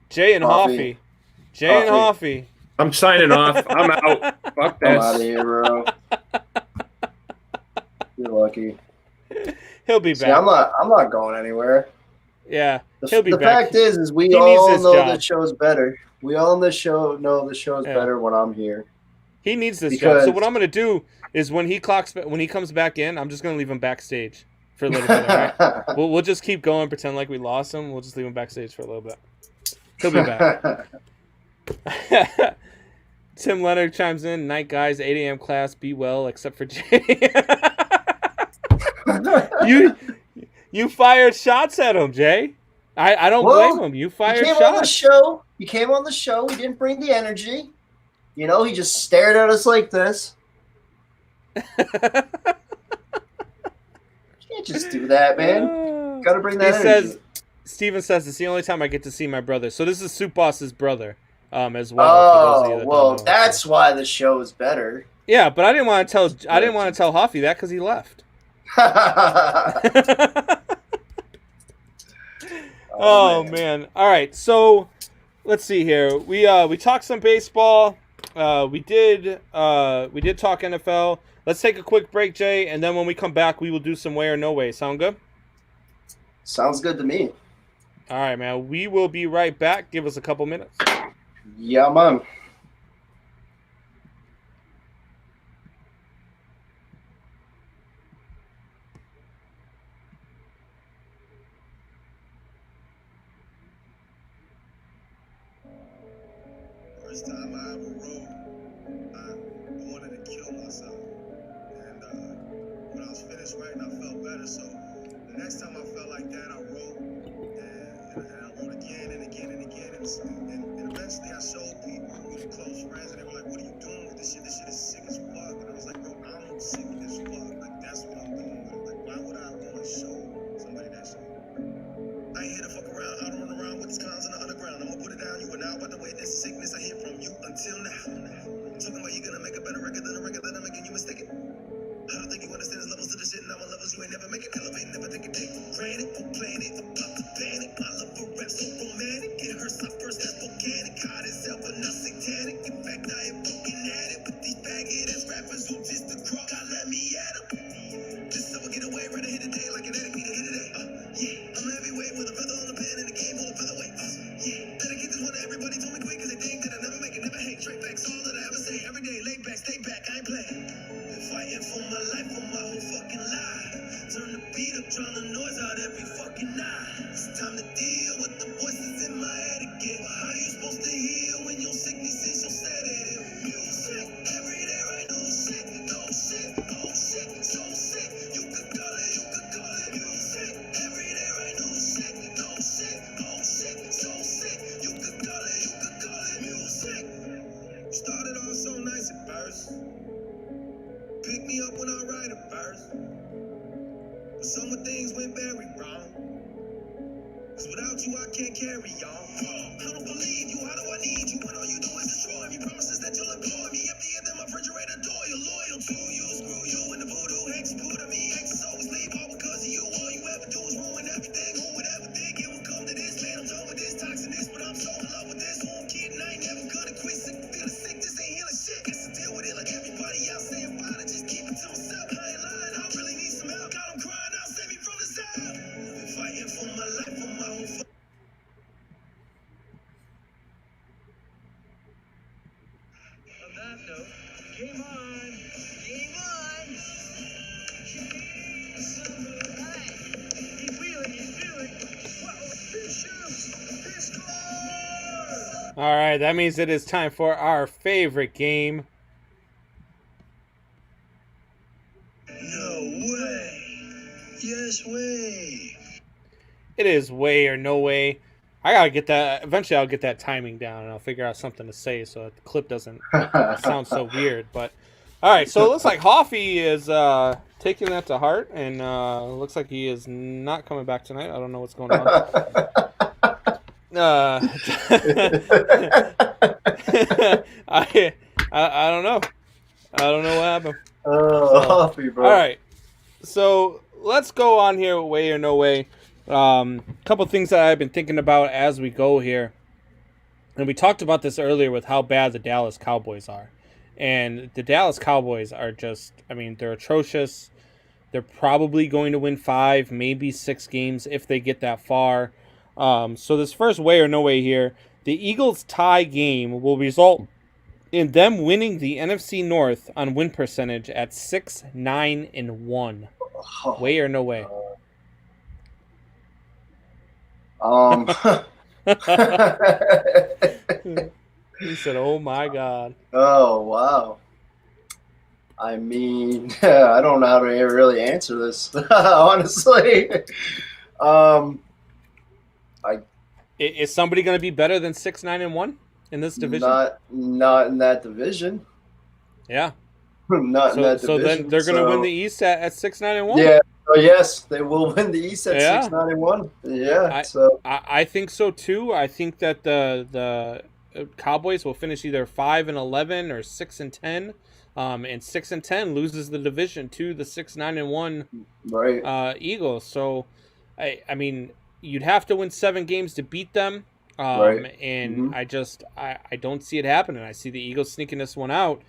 Jay and Hoffy. And Hoffy. I'm signing off. I'm out. Fuck this. I'm out of here, bro. You're lucky. He'll be back. See, I'm not going anywhere. Yeah, he'll be back. The fact is we all know the show's better. We all in this show know the show's better when I'm here. He needs this job. So what I'm going to do is when he comes back in, I'm just going to leave him backstage for a little bit. All right? We'll just keep going, pretend like we lost him. We'll just leave him backstage for a little bit. He'll be back. Tim Leonard chimes in. Night guys, 8 a.m. class. Be well, except for Jay. You fired shots at him, Jay. I don't blame him. You fired shots. He came on the show. He didn't bring the energy. He just stared at us like this. You can't just do that, man. Got to bring that energy. Steven says it's the only time I get to see my brother. So this is Soup Boss's brother as well. Oh, that's why the show is better. Yeah, but I didn't want to tell Hoffy that because he left. Oh man. All right. So let's see here. We talked some baseball. We did talk NFL. Let's take a quick break, Jay, and then when we come back, we will do some way or no way. Sound good? Sounds good to me. All right, man. We will be right back. Give us a couple minutes. Yeah, man. First time I ever wrote, I wanted to kill myself. And when I was finished writing, I felt better. So the next time I felt like that, I wrote. And I wrote again and again and again. And eventually I showed people, close friends, and they were like, what are you doing with this shit? This shit is sick as fuck. And I was like, bro, I'm sick as fuck. Like, that's what I'm doing with it. Like, why would I want to show somebody that shit? I ain't here to fuck around. I don't run around with these clowns in the underground. I'ma put it down. You are now about the way this sickness I hear from you until now. Talking about you gonna make a better record than a record that I'm making. You mistaken. I don't think you understand the levels to the shit, and I'm on levels you ain't never make it. Elevate, never think it take for granted. For playing it, about to panic. My love for rap so romantic. It hurts my first, that's volcanic. Hot as hell, but not satanic. In fact, I am fucking at it. With these baggy ass rappers who just the crock, I let me at them. This summer get away, ready to hit a day like an enemy to hit a day. Yeah, I'm a heavyweight with a feather on the pen and a game full of featherweight. Yeah, better get this one to everybody. Told me quick, cause they think that I never make it, never hate. Straight facts, all that I ever say. Every day, lay back, stay back, I ain't playing. Fighting for my life, for my whole fucking life. Turn the beat up, drown the noise out every fucking night. It's time to deal with the voices in my head again. How you supposed to heal when your sickness is so sedative? Music, every day, right? No shit, no shit, oh shit, so sick. You could call it music. Every day, right? No shit, no shit, oh shit, so sick. You could call it music. Started off so nice at first. Pick me up when I write a verse. But some of things went very wrong. Cause without you, I can't carry on. I don't believe you, how do I need you? When all you do is destroy me. Promises that you'll employ me. Emptier than my refrigerator door. You're loyal to you. Screw you and the voodoo hex. Put on me, exes always leave all because of you. All you ever do is ruin everything. Who would ever think it would come to this? Man, I'm done with this toxicness. But I'm so in love with this whole kid and I ain't never gonna quit. Sick to the All right, that means it is time for our favorite game. No way. Yes way. It is way or no way. I gotta get that. Eventually, I'll get that timing down, and I'll figure out something to say so that the clip doesn't sound so weird. But all right, so it looks like Hoffy is taking that to heart, and looks like he is not coming back tonight. I don't know what's going on. I don't know. I don't know what happened. Hoffy, bro. All right, so let's go on here. Way or no way. Couple things that I've been thinking about as we go here, and we talked about this earlier with how bad the Dallas Cowboys are, and the Dallas Cowboys are just, I mean, they're atrocious. They're probably going to win 5, maybe 6 games if they get that far. So this first way or no way here, the Eagles tie game will result in them winning the NFC North on win percentage at 6-9-1. Way or no way? He said, "Oh my God." Oh wow. I mean, I don't know how to really answer this, honestly. Is somebody going to be better than 6-9-1 in this division? Not in that division. Yeah. Not in that division. So then they're going to win the East at 6-9-1. Yeah. Oh, yes, they will win the East at 6-9-1. Yeah. I think so too. I think that the Cowboys will finish either 5-11 or 6-10. And 6-10 loses the division to the 6-9-1 Eagles. So, I mean, you'd have to win 7 games to beat them. And I don't see it happening. I see the Eagles sneaking this one out.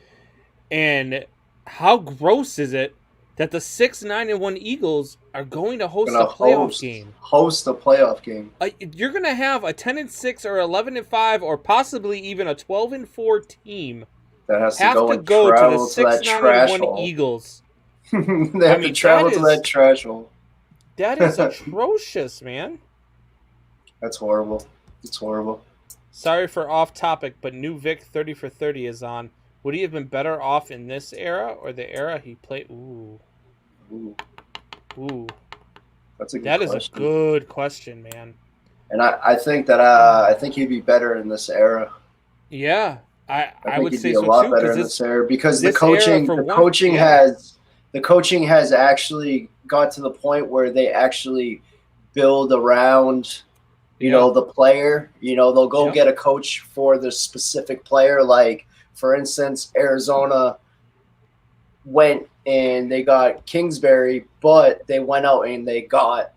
And how gross is it that the 6-9-1 Eagles are going to host a playoff game? Host a playoff game. You're going to have a 10-6 or 11-5 or possibly even a 12-4 team that has to go to the 6-9-1 Eagles. They have to travel to that trash hole. That is atrocious, man. That's horrible. It's horrible. Sorry for off topic, but new Vic 30 for 30 is on. Would he have been better off in this era or the era he played? Ooh. That's a good That question. Is a good question, man. And I think that I think he'd be better in this era. Yeah, I would say so too. A lot better in this era because the coaching has actually got to the point where they actually build around you know the player. You know, they'll go get a coach for the specific player. Like for instance, Arizona went and they got Kingsbury, but they went out and they got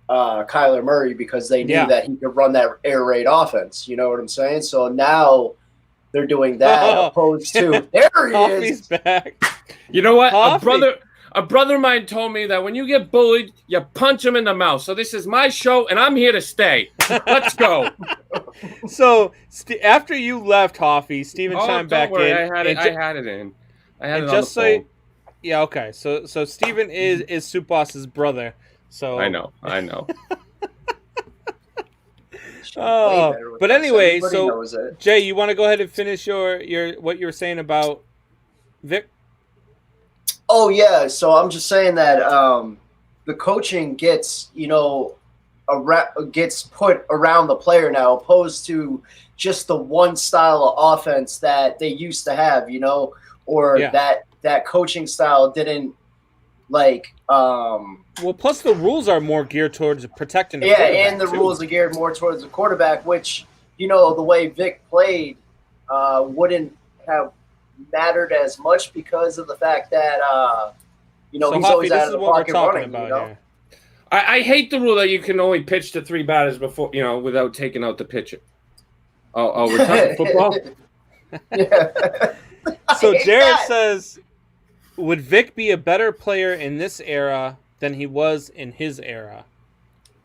Kyler Murray because they knew that he could run that air raid offense. You know what I'm saying? So now they're doing that opposed to there he is. Back. You know what? A brother of mine told me that when you get bullied, you punch him in the mouth. So this is my show, and I'm here to stay. Let's go. So after you left, Hoffy, Steven chimed back in. I had it in. I had it on just the phone. Yeah, okay. So Steven is Soup Boss's brother. So I know. But anyway, so Jay, you want to go ahead and finish your what you were saying about Vic? Oh yeah, so I'm just saying that the coaching gets gets put around the player now, opposed to just the one style of offense that they used to have, or that coaching style didn't like. Well, plus the rules are more geared towards protecting. The and the rules are geared more towards the quarterback, which the way Vic played wouldn't have mattered as much because of the fact that he's always out of the pocket running. I hate the rule that you can only pitch to 3 batters before without taking out the pitcher. Oh, we're talking football. Yeah. So Jared says, would Vic be a better player in this era than he was in his era?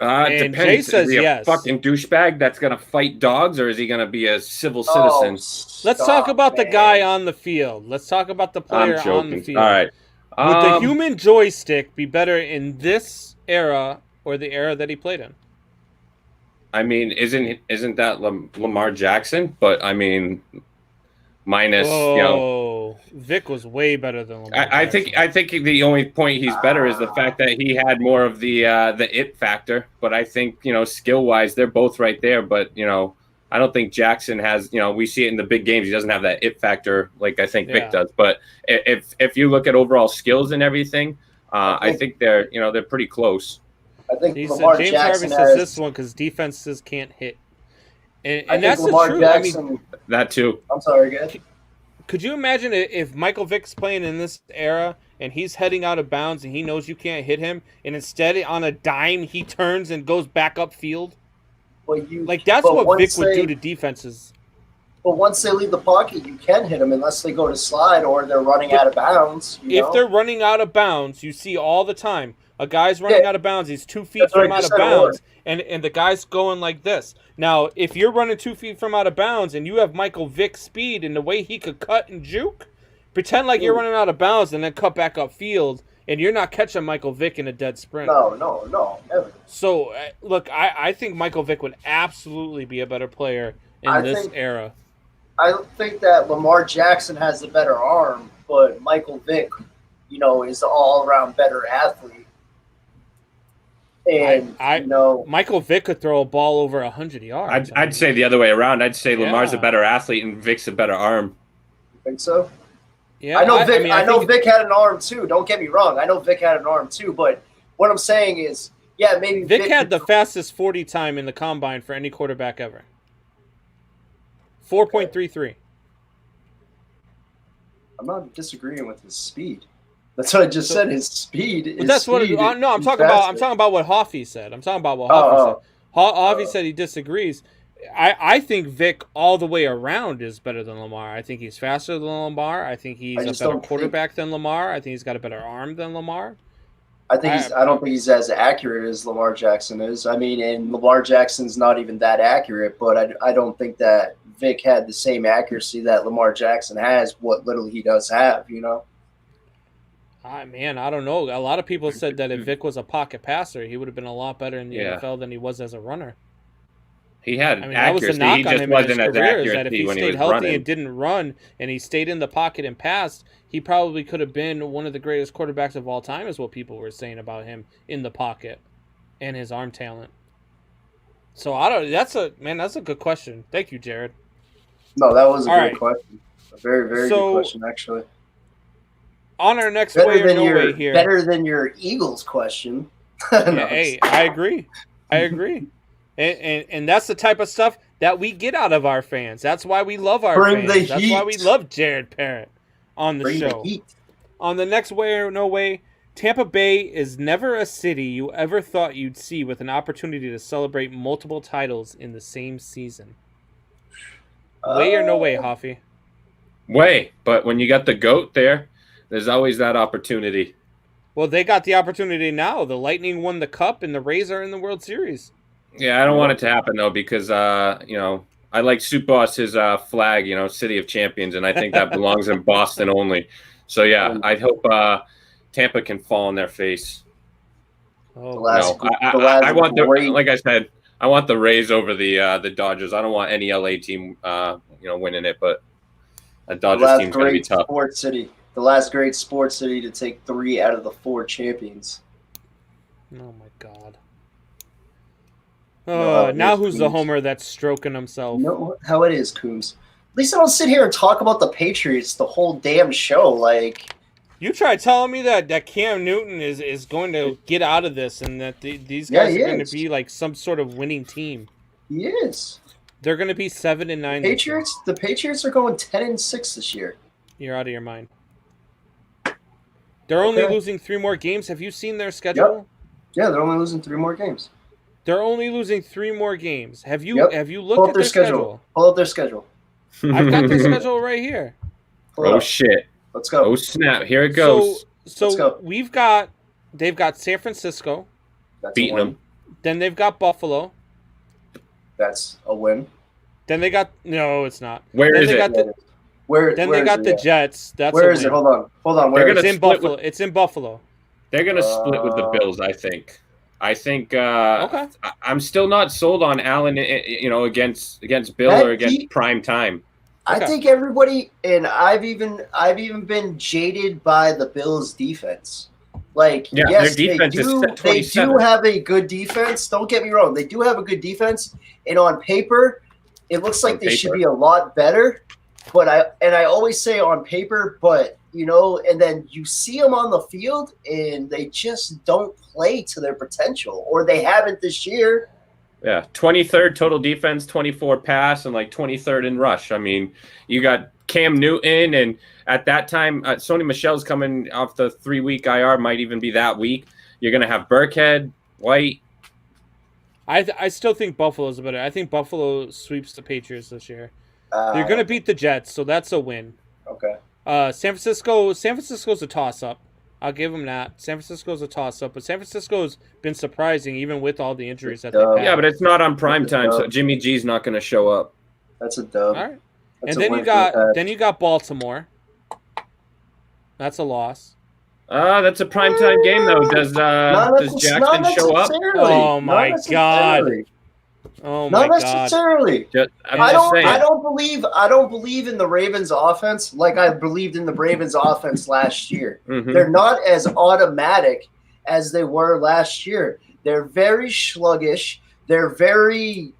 And depends. Jay says is he a fucking douchebag that's gonna fight dogs, or is he gonna be a civil citizen? Let's talk about the guy on the field. Let's talk about the player on the field. All right. Would the human joystick be better in this era or the era that he played in? I mean, isn't that Lamar Jackson? But I mean, minus Vic was way better than Lamar. I think the only point he's better is the fact that he had more of the it factor. But I think skill wise they're both right there. But I don't think Jackson has we see it in the big games. He doesn't have that it factor like I think Vic does. But if you look at overall skills and everything, I think they're pretty close. I think James Jackson Harvey says this one because defenses can't hit, and that's Lamar the truth. Jackson, I mean, that too. I'm sorry, again. Could you imagine if Michael Vick's playing in this era and he's heading out of bounds and he knows you can't hit him, and instead on a dime he turns and goes back upfield? That's what Vic would do to defenses. But once they leave the pocket, you can hit them unless they go to slide or they're running out of bounds. If they're running out of bounds, you see all the time. A guy's running out of bounds. He's 2 feet from out of bounds, and the guy's going like this. Now, if you're running 2 feet from out of bounds and you have Michael Vick's speed and the way he could cut and juke, pretend like you're running out of bounds and then cut back upfield, and you're not catching Michael Vick in a dead sprint. No, never. So, look, I think Michael Vick would absolutely be a better player in this era. I think that Lamar Jackson has the better arm, but Michael Vick, is the all-around better athlete. And Michael Vick could throw a ball over 100 yards. I'd say the other way around. I'd say Lamar's a better athlete and Vic's a better arm. Think so? Yeah, I know Vic. I know Vic had an arm too. Don't get me wrong. I know Vic had an arm too. But what I'm saying is, maybe Vic had the fastest 40 time in the combine for any quarterback ever. 4.33. I'm not disagreeing with his speed. That's what I just said. His speed. But that's what. No, I'm talking about. I'm talking about what Hoffy said. I'm talking about what Hoffy said. Hoffy said he disagrees. I think Vic all the way around is better than Lamar. I think he's faster than Lamar. I think he's a better quarterback than Lamar. I think he's got a better arm than Lamar. I don't think he's as accurate as Lamar Jackson is. I mean, and Lamar Jackson's not even that accurate. But I don't think that Vic had the same accuracy that Lamar Jackson has. What little he does have, Man, I don't know. A lot of people said that if Vic was a pocket passer, he would have been a lot better in the NFL than he was as a runner. He had that accuracy. was a knock he on just him wasn't in his as career, accurate is that if he when stayed he was healthy running. and didn't run and he stayed in the pocket and passed, he probably could have been one of the greatest quarterbacks of all time, is what people were saying about him in the pocket and his arm talent. So that's a good question. Thank you, Jared. No, that was a good question. A very, very good question, actually. On our next way or no way here. Better than your Eagles question. Hey, I agree. And that's the type of stuff that we get out of our fans. That's why we love our fans. That's why we love Jared Parrott on the show. On the next way or no way, Tampa Bay is never a city you ever thought you'd see with an opportunity to celebrate multiple titles in the same season. Way or no way, Hoffy? Way, but when you got the GOAT there's always that opportunity. Well, they got the opportunity now. The Lightning won the Cup, and the Rays are in the World Series. Yeah, I don't want it to happen, though, because, I like Soup Boss's flag, City of Champions, and I think that belongs in Boston only. So, yeah, I hope Tampa can fall on their face. Oh, no, I want like I said, I want the Rays over the Dodgers. I don't want any LA team, winning it, but a Dodgers team's going to be tough. The last great sports city to take 3 out of the 4 champions. Oh, my God. Now who's the homer that's stroking himself? You know how it is, Coombs. At least I don't sit here and talk about the Patriots the whole damn show. Like, you try telling me that Cam Newton is going to get out of this and that these guys are going to be like some sort of winning team. He is. They're going to be 7-9. The Patriots are going 10-6 this year. You're out of your mind. They're only losing 3 more games. Have you seen their schedule? Yep. Yeah, they're only losing 3 more games. They're only losing 3 more games. Have you looked at their schedule? Pull up their schedule. I've got their schedule right here. Oh shit! Let's go. Oh snap! Here it goes. So they've got San Francisco. That's beating them. Then they've got Buffalo. That's a win. Then they got it's not. Where is it? They got the Jets. That's where is it? Hold on. It's in Buffalo. It's in Buffalo. They're gonna split with the Bills, I think. I think Okay. I'm still not sold on Allen, against Bill or against prime time. I think everybody, and I've even been jaded by the Bills' defense. Like, yes, their defense they do have a good defense. Don't get me wrong, they do have a good defense, and on paper, it looks like they should be a lot better. But I always say on paper, but and then you see them on the field, and they just don't play to their potential, or they haven't this year. Yeah, 23rd total defense, 24 pass, and like 23rd in rush. I mean, you got Cam Newton, and at that time, Sony Michel's coming off the 3-week IR, might even be that week. You're going to have Burkhead, White. I still think Buffalo's better. I think Buffalo sweeps the Patriots this year. They're going to beat the Jets, so that's a win. Okay. San Francisco's a toss-up. I'll give them that. San Francisco's a toss-up, but San Francisco's been surprising even with all the injuries that they've had. Yeah, but it's not on prime time, so Jimmy G's not going to show up. That's a dub. All right. And then you got Baltimore. That's a loss. That's a primetime game though. Does Jackson show up? Oh my god. Oh my not god. Necessarily. I don't believe in the Ravens offense like I believed in the Ravens offense last year. Mm-hmm. They're not as automatic as they were last year. They're very sluggish. They're very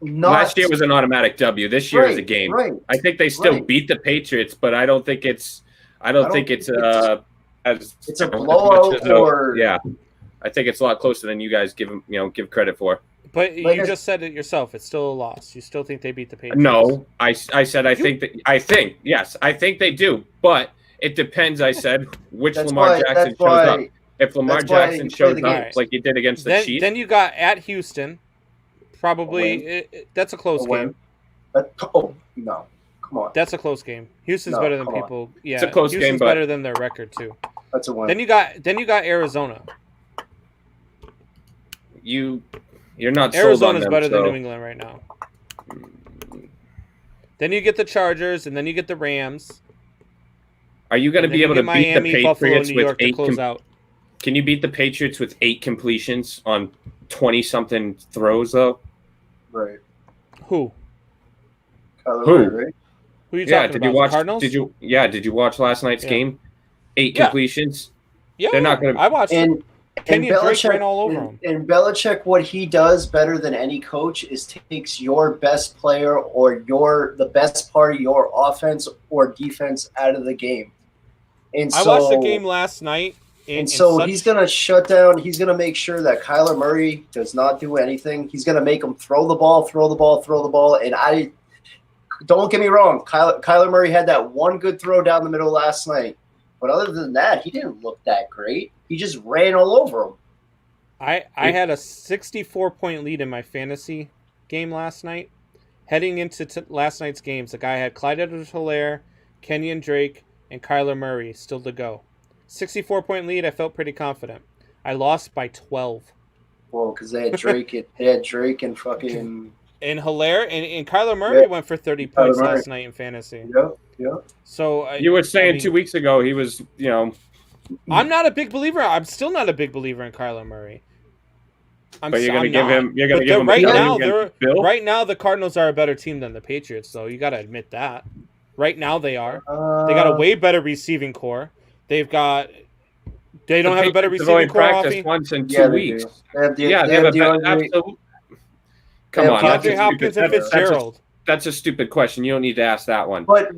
Last year was an automatic W. This year is a game. Right. I think they still beat the Patriots, but I don't think it's it's a blowout or yeah. I think it's a lot closer than you guys give credit for. But you just said it yourself. It's still a loss. You still think they beat the Patriots? No, I said I think they do, but it depends. I said which Lamar Jackson shows up. If Lamar Jackson shows up like he did against the Chiefs, then you got at Houston. Probably that's a close game. Oh no, come on. That's a close game. Houston's better than people. Yeah, it's a close Houston's game, but better than their record too. That's a win. Then you got Arizona. You're not. Arizona's better than New England right now. Then you get the Chargers, and then you get the Rams. Are you going to be able to beat the Patriots Buffalo, New York with to close out? Can you beat the Patriots with 8 completions on 20-something throws though? Right. Who? Kyler Murray, right? Who are you talking about? Did you watch? Cardinals? Did you watch last night's game? 8 completions. Yeah, they're not going to. I watched. Kenyon Drake ran all over him. And Belichick, what he does better than any coach is takes your best player or the best part of your offense or defense out of the game. And I watched the game last night. He's going to shut down. He's going to make sure that Kyler Murray does not do anything. He's going to make him throw the ball. And I don't get me wrong. Kyler Murray had that one good throw down the middle last night. But other than that, he didn't look that great. He just ran all over him. I had a 64-point lead in my fantasy game last night. Heading into last night's games, the guy had Clyde Edwards-Helaire, Kenyon Drake, and Kyler Murray still to go. 64-point lead. I felt pretty confident. I lost by 12. Well, because they had Drake. And fucking and Helaire and Kyler Murray went for 30 points last night in fantasy. Yeah. So you were saying 2 weeks ago he was, I'm not a big believer. I'm still not a big believer in Kyler Murray. But you're going to give him. You're going to give him right now. Right now, the Cardinals are a better team than the Patriots. So you got to admit that. Right now, they are. They got a way better receiving core. They don't have a better receiving core. Practice once in 2 weeks. They have absolute. Come on, DeAndre Hopkins and Fitzgerald. That's a stupid question. You don't need to ask that one. But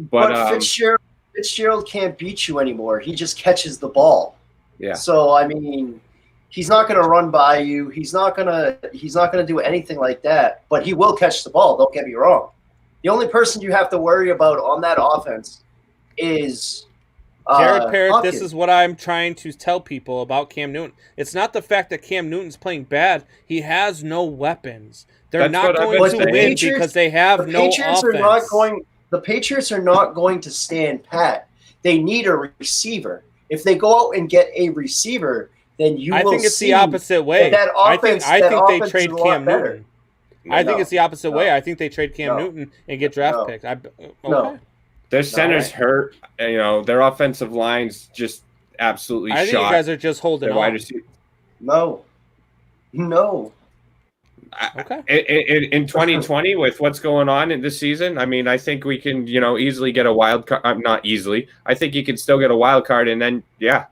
Fitzgerald can't beat you anymore. He just catches the ball. Yeah. So I mean, he's not going to run by you. He's not going to do anything like that. But he will catch the ball. Don't get me wrong. The only person you have to worry about on that offense is Jared Parrott. Hopkins. This is what I'm trying to tell people about Cam Newton. It's not the fact that Cam Newton's playing bad. He has no weapons. They're not going to win because they have no offense. The Patriots are not going to stand pat. They need a receiver. If they go out and get a receiver, then I think it's the opposite way. I think they trade Cam Newton. I think it's the opposite way. I think they trade Cam Newton and get draft picks. No. Their center's hurt. Their offensive line's just absolutely shot. I think you guys are just holding on. No. No. Okay. In 2020, with what's going on in this season, I mean, I think we can, easily get a wild card. Not easily. I think you can still get a wild card, and then that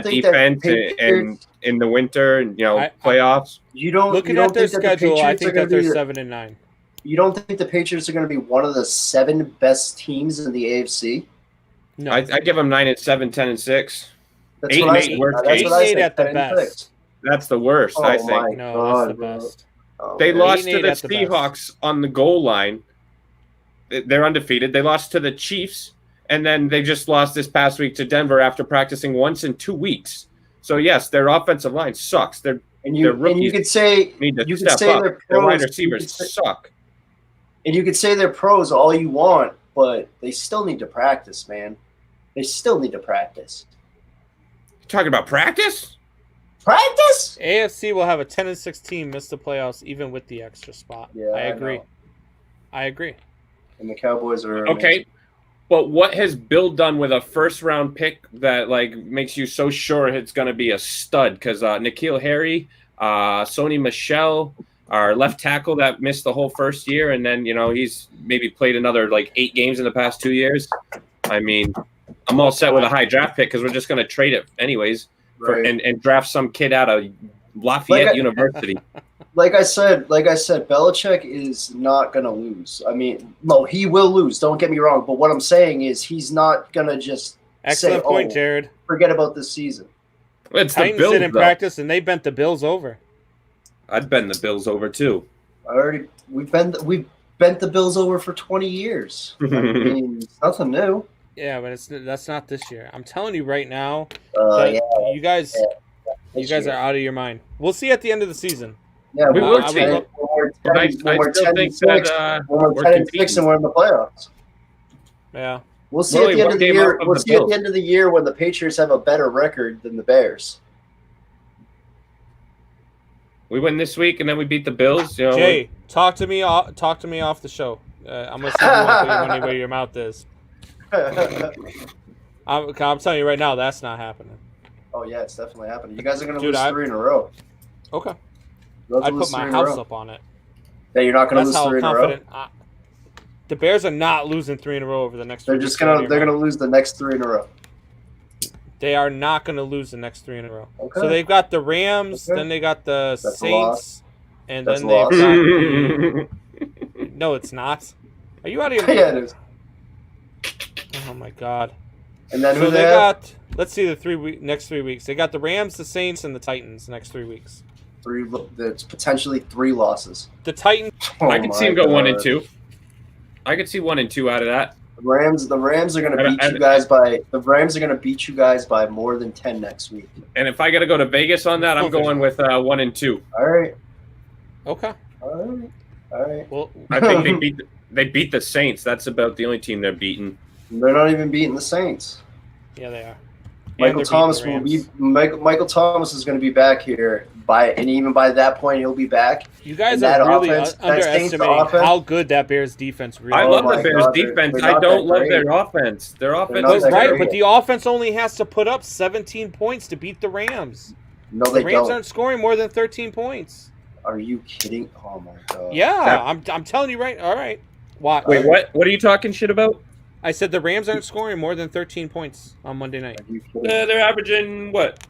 defense and in the winter and playoffs. Looking at their schedule, I think that they're 7-9. You don't think the Patriots are going to be one of the 7 best teams in the AFC? No, I give them 9-7, 10-6. That's 8-8 worst case. 8 at the best. That's the worst, I think. No, that's the best. They lost to the Seahawks on the goal line. They're undefeated. They lost to the Chiefs, and then they just lost this past week to Denver after practicing once in 2 weeks. So yes, their offensive line sucks. Their rookies and you could say need to you could step say up. they're Their pros. wide receivers suck. And you could say they're pros all you want, but they still need to practice, man. They still need to practice. You're talking about practice? Practice? AFC will have a 10-6 team miss the playoffs even with the extra spot. Yeah, I agree. know. I agree. And the Cowboys are Okay. amazing. But what has Bill done with a first-round pick that makes you so sure it's going to be a stud? Because N'Keal Harry, Sony Michel, our left tackle that missed the whole first year, and then he's maybe played another 8 games in the past 2 years. I mean, I'm all set with a high draft pick because we're just going to trade it anyways and draft some kid out of Lafayette University. Like I said, Belichick is not going to lose. I mean, no, he will lose. Don't get me wrong. But what I'm saying is he's not going to just Excellent point, Jared. Forget about this season. It's Titans the Bills, did in practice, and they bent the Bills over. I'd bend the Bills over too. We've bent the Bills over for 20 years. I mean, it's nothing new. Yeah, but that's not this year. I'm telling you right now, you guys are out of your mind. We'll see at the end of the season. Yeah, we will see. When we're 10-6 and we're in the playoffs. Yeah. We'll see at the end of the year. We'll see at the end of the year when the Patriots have a better record than the Bears. We win this week and then we beat the Bills. Jay, talk to me off the show. I'm gonna see if you want to put your money where your mouth is. I'm telling you right now, that's not happening. Oh yeah, it's definitely happening. You guys are gonna lose 3 in a row. Okay. I put my house up on it. Yeah, you're not gonna lose 3 in a row. The Bears are not losing 3 in a row over the next. They're gonna lose the next 3 in a row. They are not gonna lose the next 3 in a row. Okay. So they've got the Rams, then they got the Saints, and then they've got No, it's not. Are you out of your mind? Yeah, it is. Oh my God. And then so they got. Let's see the next 3 weeks. They got the Rams, the Saints, and the Titans next 3 weeks. It's potentially 3 losses. The Titans. I could see them go 1-2. I could see 1-2 out of that. The Rams are going to beat you guys by. The Rams are going to beat you guys by more than 10 next week. And if I got to go to Vegas on that, I'm going with 1-2. All right. Okay. All right. Well, I think they beat the Saints. That's about the only team they're beating. They're not even beating the Saints. Yeah, they are. Michael Thomas is going to be back here and even by that point he'll be back. You guys are really underestimating how good that Bears defense really is. I love the Bears defense. I don't love their offense. Their offense is right, but the offense only has to put up 17 points to beat the Rams. No, they don't. The Rams aren't scoring more than 13 points. Are you kidding? Oh my God. Yeah, I'm telling you right. All right. Wait, what? What are you talking shit about? I said the Rams aren't scoring more than 13 points on Monday night. They're averaging what?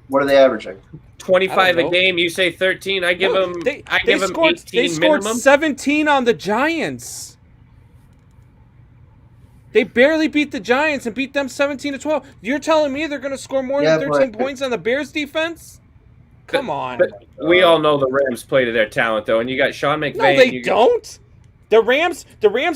What are they averaging? 25 a game. You say 13. I give them. I give them 18 They scored minimum. 17 on the Giants. They barely beat the Giants and beat them 17-12. You're telling me they're going to score more than 13 points on the Bears defense? Come on. But we all know the Rams play to their talent, though, and you got Sean McVay. No, they don't. The Rams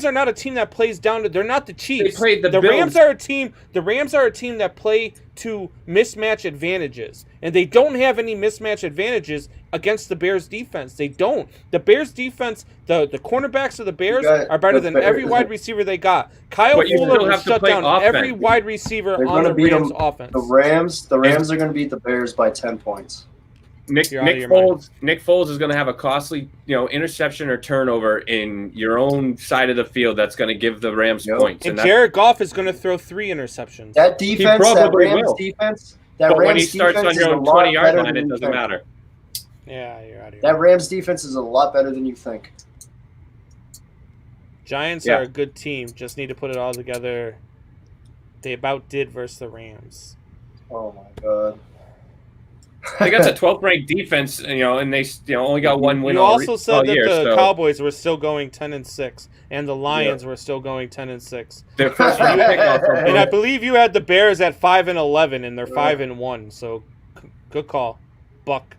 are not a team that plays down to. They're not the Chiefs. They played the Bills. Rams are a team. The Rams are a team that play to mismatch advantages, and they don't have any mismatch advantages against the Bears defense. They don't. The Bears defense, the cornerbacks of the Bears are better than every wide receiver they got. Kyle Fuller will shut down every wide receiver on the Rams offense. The Rams are going to beat the Bears by 10 points. Nick Foles is going to have a costly, interception or turnover in your own side of the field that's going to give the Rams points. And Jared Goff is going to throw 3 interceptions. That defense, that Rams defense, but when he starts on your own 20-yard line, it doesn't matter. Yeah, you're out of here. That Rams defense is a lot better than you think. Giants Yeah. are a good team. Just need to put it all together. They about did versus the Rams. Oh my god. They got the 12th ranked defense, and they only got one win You all also said that year, the so Cowboys were still going 10-6, and the Lions were still going 10-6. their first round pick also. And I believe you had the Bears at 5-11, and they're 5-1. So, good call, Buck.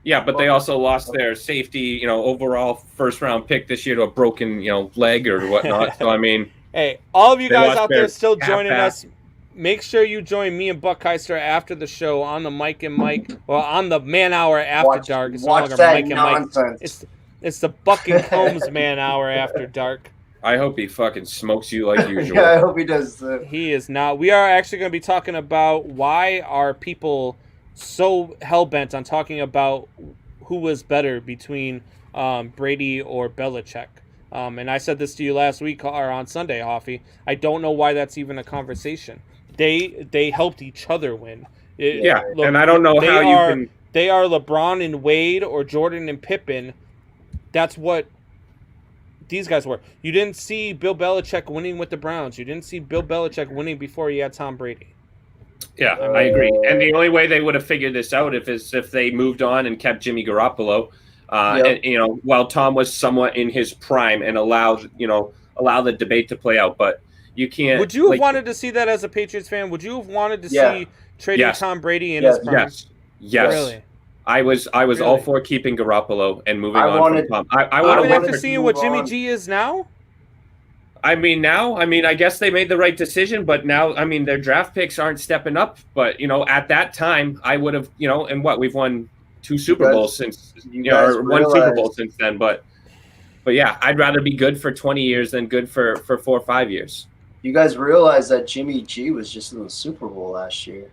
Yeah, but they also lost their safety, overall first round pick this year to a broken, leg or whatnot. So I mean, hey, all of you They guys lost out there their still joining halfback. us, make sure you join me and Buck Heister after the show on the Mike and Mike, or on the Man Hour After Dark. It's no watch longer that Mike and Mike. nonsense. It's the Buck and Combs Man Hour After Dark. I hope he fucking smokes you like usual. Yeah, I hope he does. He is not. We are actually going to be talking about why are people so hell-bent on talking about who was better between Brady or Belichick. And I said this to you last week or on Sunday, Hoffy. I don't know why that's even a conversation. They helped each other win. Look, and I don't know how you can. They are LeBron and Wade or Jordan and Pippen. That's what these guys were. You didn't see Bill Belichick winning with the Browns. You didn't see Bill Belichick winning before he had Tom Brady. Yeah, I agree. And the only way they would have figured this out is if they moved on and kept Jimmy Garoppolo, and while Tom was somewhat in his prime, and allow the debate to play out. But you can't. Would you have wanted to see that as a Patriots fan? Would you have wanted to see trading Tom Brady in his prime? Yes. Really? I was all for keeping Garoppolo and moving on from Tom. I would Even have after seeing what Jimmy G is now. I guess they made the right decision, but now, their draft picks aren't stepping up. But, at that time, I would have, and we've won 2 Super Bowls since, or 1 Super Bowl since then. But yeah, I'd rather be good for 20 years than good for 4 or 5 years. You guys realize that Jimmy G was just in the Super Bowl last year.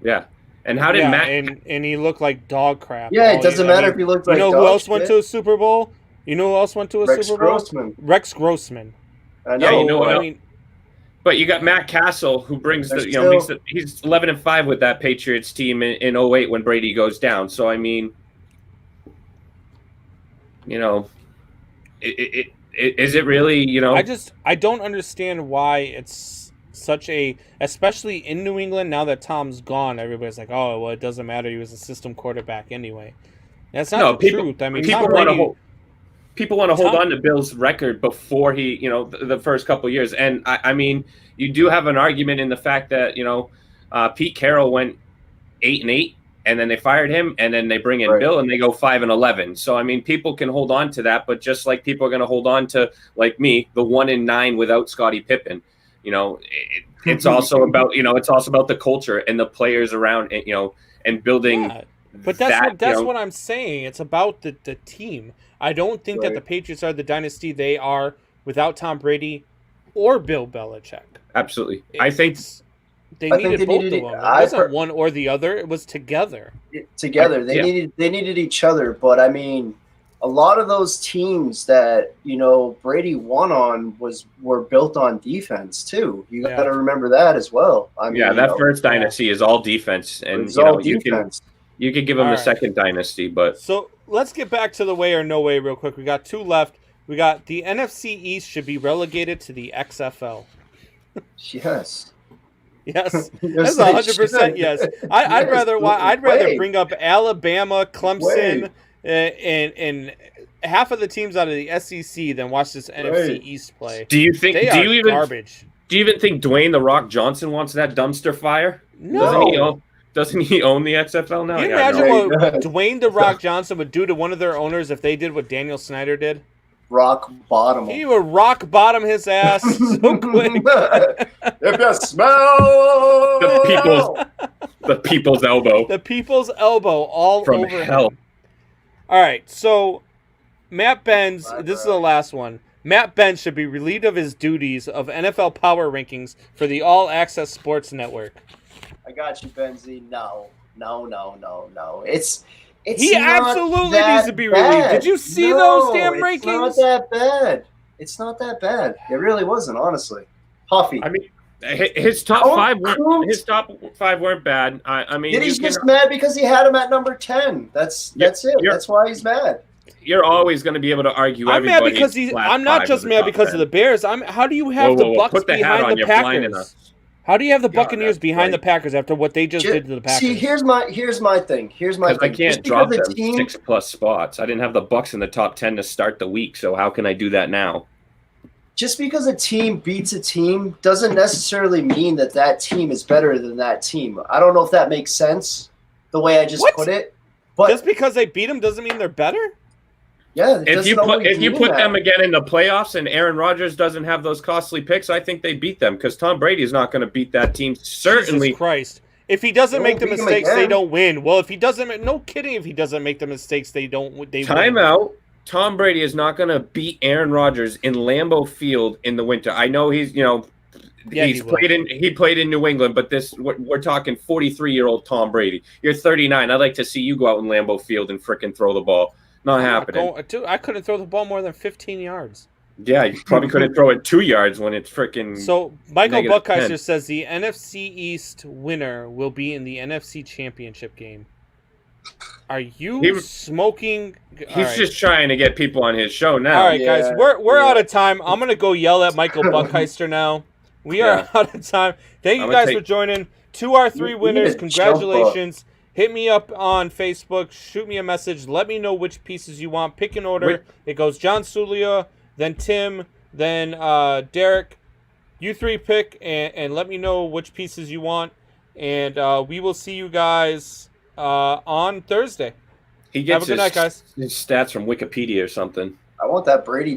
Yeah. And how did Matt? And he looked like dog crap. Yeah, it doesn't matter if he looked like dog You know who else shit? went to a Super Bowl? You know who else went to a Rex Super Bowl? Grossman. Rex Grossman. I know. Yeah, but you got Matt Castle, who brings There's he's 11-5 with that Patriots team in 08 when Brady goes down. So is it really? I don't understand why it's such a, especially in New England now that Tom's gone. Everybody's like, oh well, it doesn't matter. He was a system quarterback anyway. That's not the truth. I mean, people Tom want to Brady. hold. People want to hold on to Bill's record before he, the first couple of years. And you do have an argument in the fact that, Pete Carroll went 8-8 and then they fired him and then they bring in Bill and they go 5-11. So, people can hold on to that, but just like people are going to hold on to, like me, the 1-9 without Scottie Pippen, it's also about, it's also about the culture and the players around it, and building. Yeah, but that's what I'm saying. It's about the team. I don't think that the Patriots are the dynasty they are without Tom Brady or Bill Belichick. Absolutely. I think they needed both of them. It wasn't one or the other. It was together. They needed each other. But a lot of those teams that Brady won on were built on defense too. You got to remember that as well. That first dynasty is all defense, and you could give them the second dynasty, but so let's get back to the way or no way real quick. We got 2 left. We got the NFC East should be relegated to the XFL. Yes. Yes, that's 100% yes. I'd rather bring up Alabama, Clemson, and half of the teams out of the SEC than watch this NFC East play. Do you think? Garbage? Do you even think Dwayne The Rock Johnson wants that dumpster fire? No. Doesn't he own the XFL now? Can you imagine what Dwayne The Rock Johnson would do to one of their owners if they did what Daniel Snyder did? Rock bottom. He would rock bottom his ass so quick. If you smell the people's elbow. The people's elbow all from over hell. him. All right, so Matt Benz, this is the last one. Matt Benz should be relieved of his duties of NFL Power Rankings for the All Access Sports Network. I got you, Benzie. No. He absolutely needs to be relieved. Did you see those damn rankings? It's not that bad. It really wasn't, honestly. Huffy. His top five weren't bad. I mean, he's just mad because he had him at number 10. That's it. That's why he's mad. You're always going to be able to argue. I'm mad because I'm not just mad because of the Bears. How do you have the Bucks behind the Packers? How do you have the Buccaneers behind the Packers after what they just did to the Packers? See, here's my thing. I can't drop them 6+ spots. I didn't have the Bucks in the top 10 to start the week, so how can I do that now? Just because a team beats a team doesn't necessarily mean that team is better than that team. I don't know if that makes sense, the way I just put it. But just because they beat them doesn't mean they're better? Yeah. If you put them again in the playoffs and Aaron Rodgers doesn't have those costly picks, I think they beat them because Tom Brady is not going to beat that team. Certainly. Jesus Christ. If he doesn't make the mistakes, they don't win. Well, if he doesn't, no kidding. If he doesn't make the mistakes, they don't. They Time win. out. Tom Brady is not going to beat Aaron Rodgers in Lambeau Field in the winter. I know he's, he played in New England, but we're talking 43-year-old Tom Brady. You're 39. I'd like to see you go out in Lambeau Field and frickin' throw the ball. Not happening. Dude, I couldn't throw the ball more than 15 yards. Yeah, you probably couldn't throw it 2 yards when it's freaking. So Michael Buckheiser says the NFC East winner will be in the NFC Championship game. Are you smoking? He's just trying to get people on his show now. All right, guys, we're out of time. I'm gonna go yell at Michael Buckheiser now. We are out of time. Thank you guys for joining. 2 our 3 winners. Congratulations. Hit me up on Facebook. Shoot me a message. Let me know which pieces you want. Pick an order. It goes John Sulia, then Tim, then Derek. You 3 pick and let me know which pieces you want. And we will see you guys on Thursday. He gets Have a good night, guys. His stats from Wikipedia or something. I want that Brady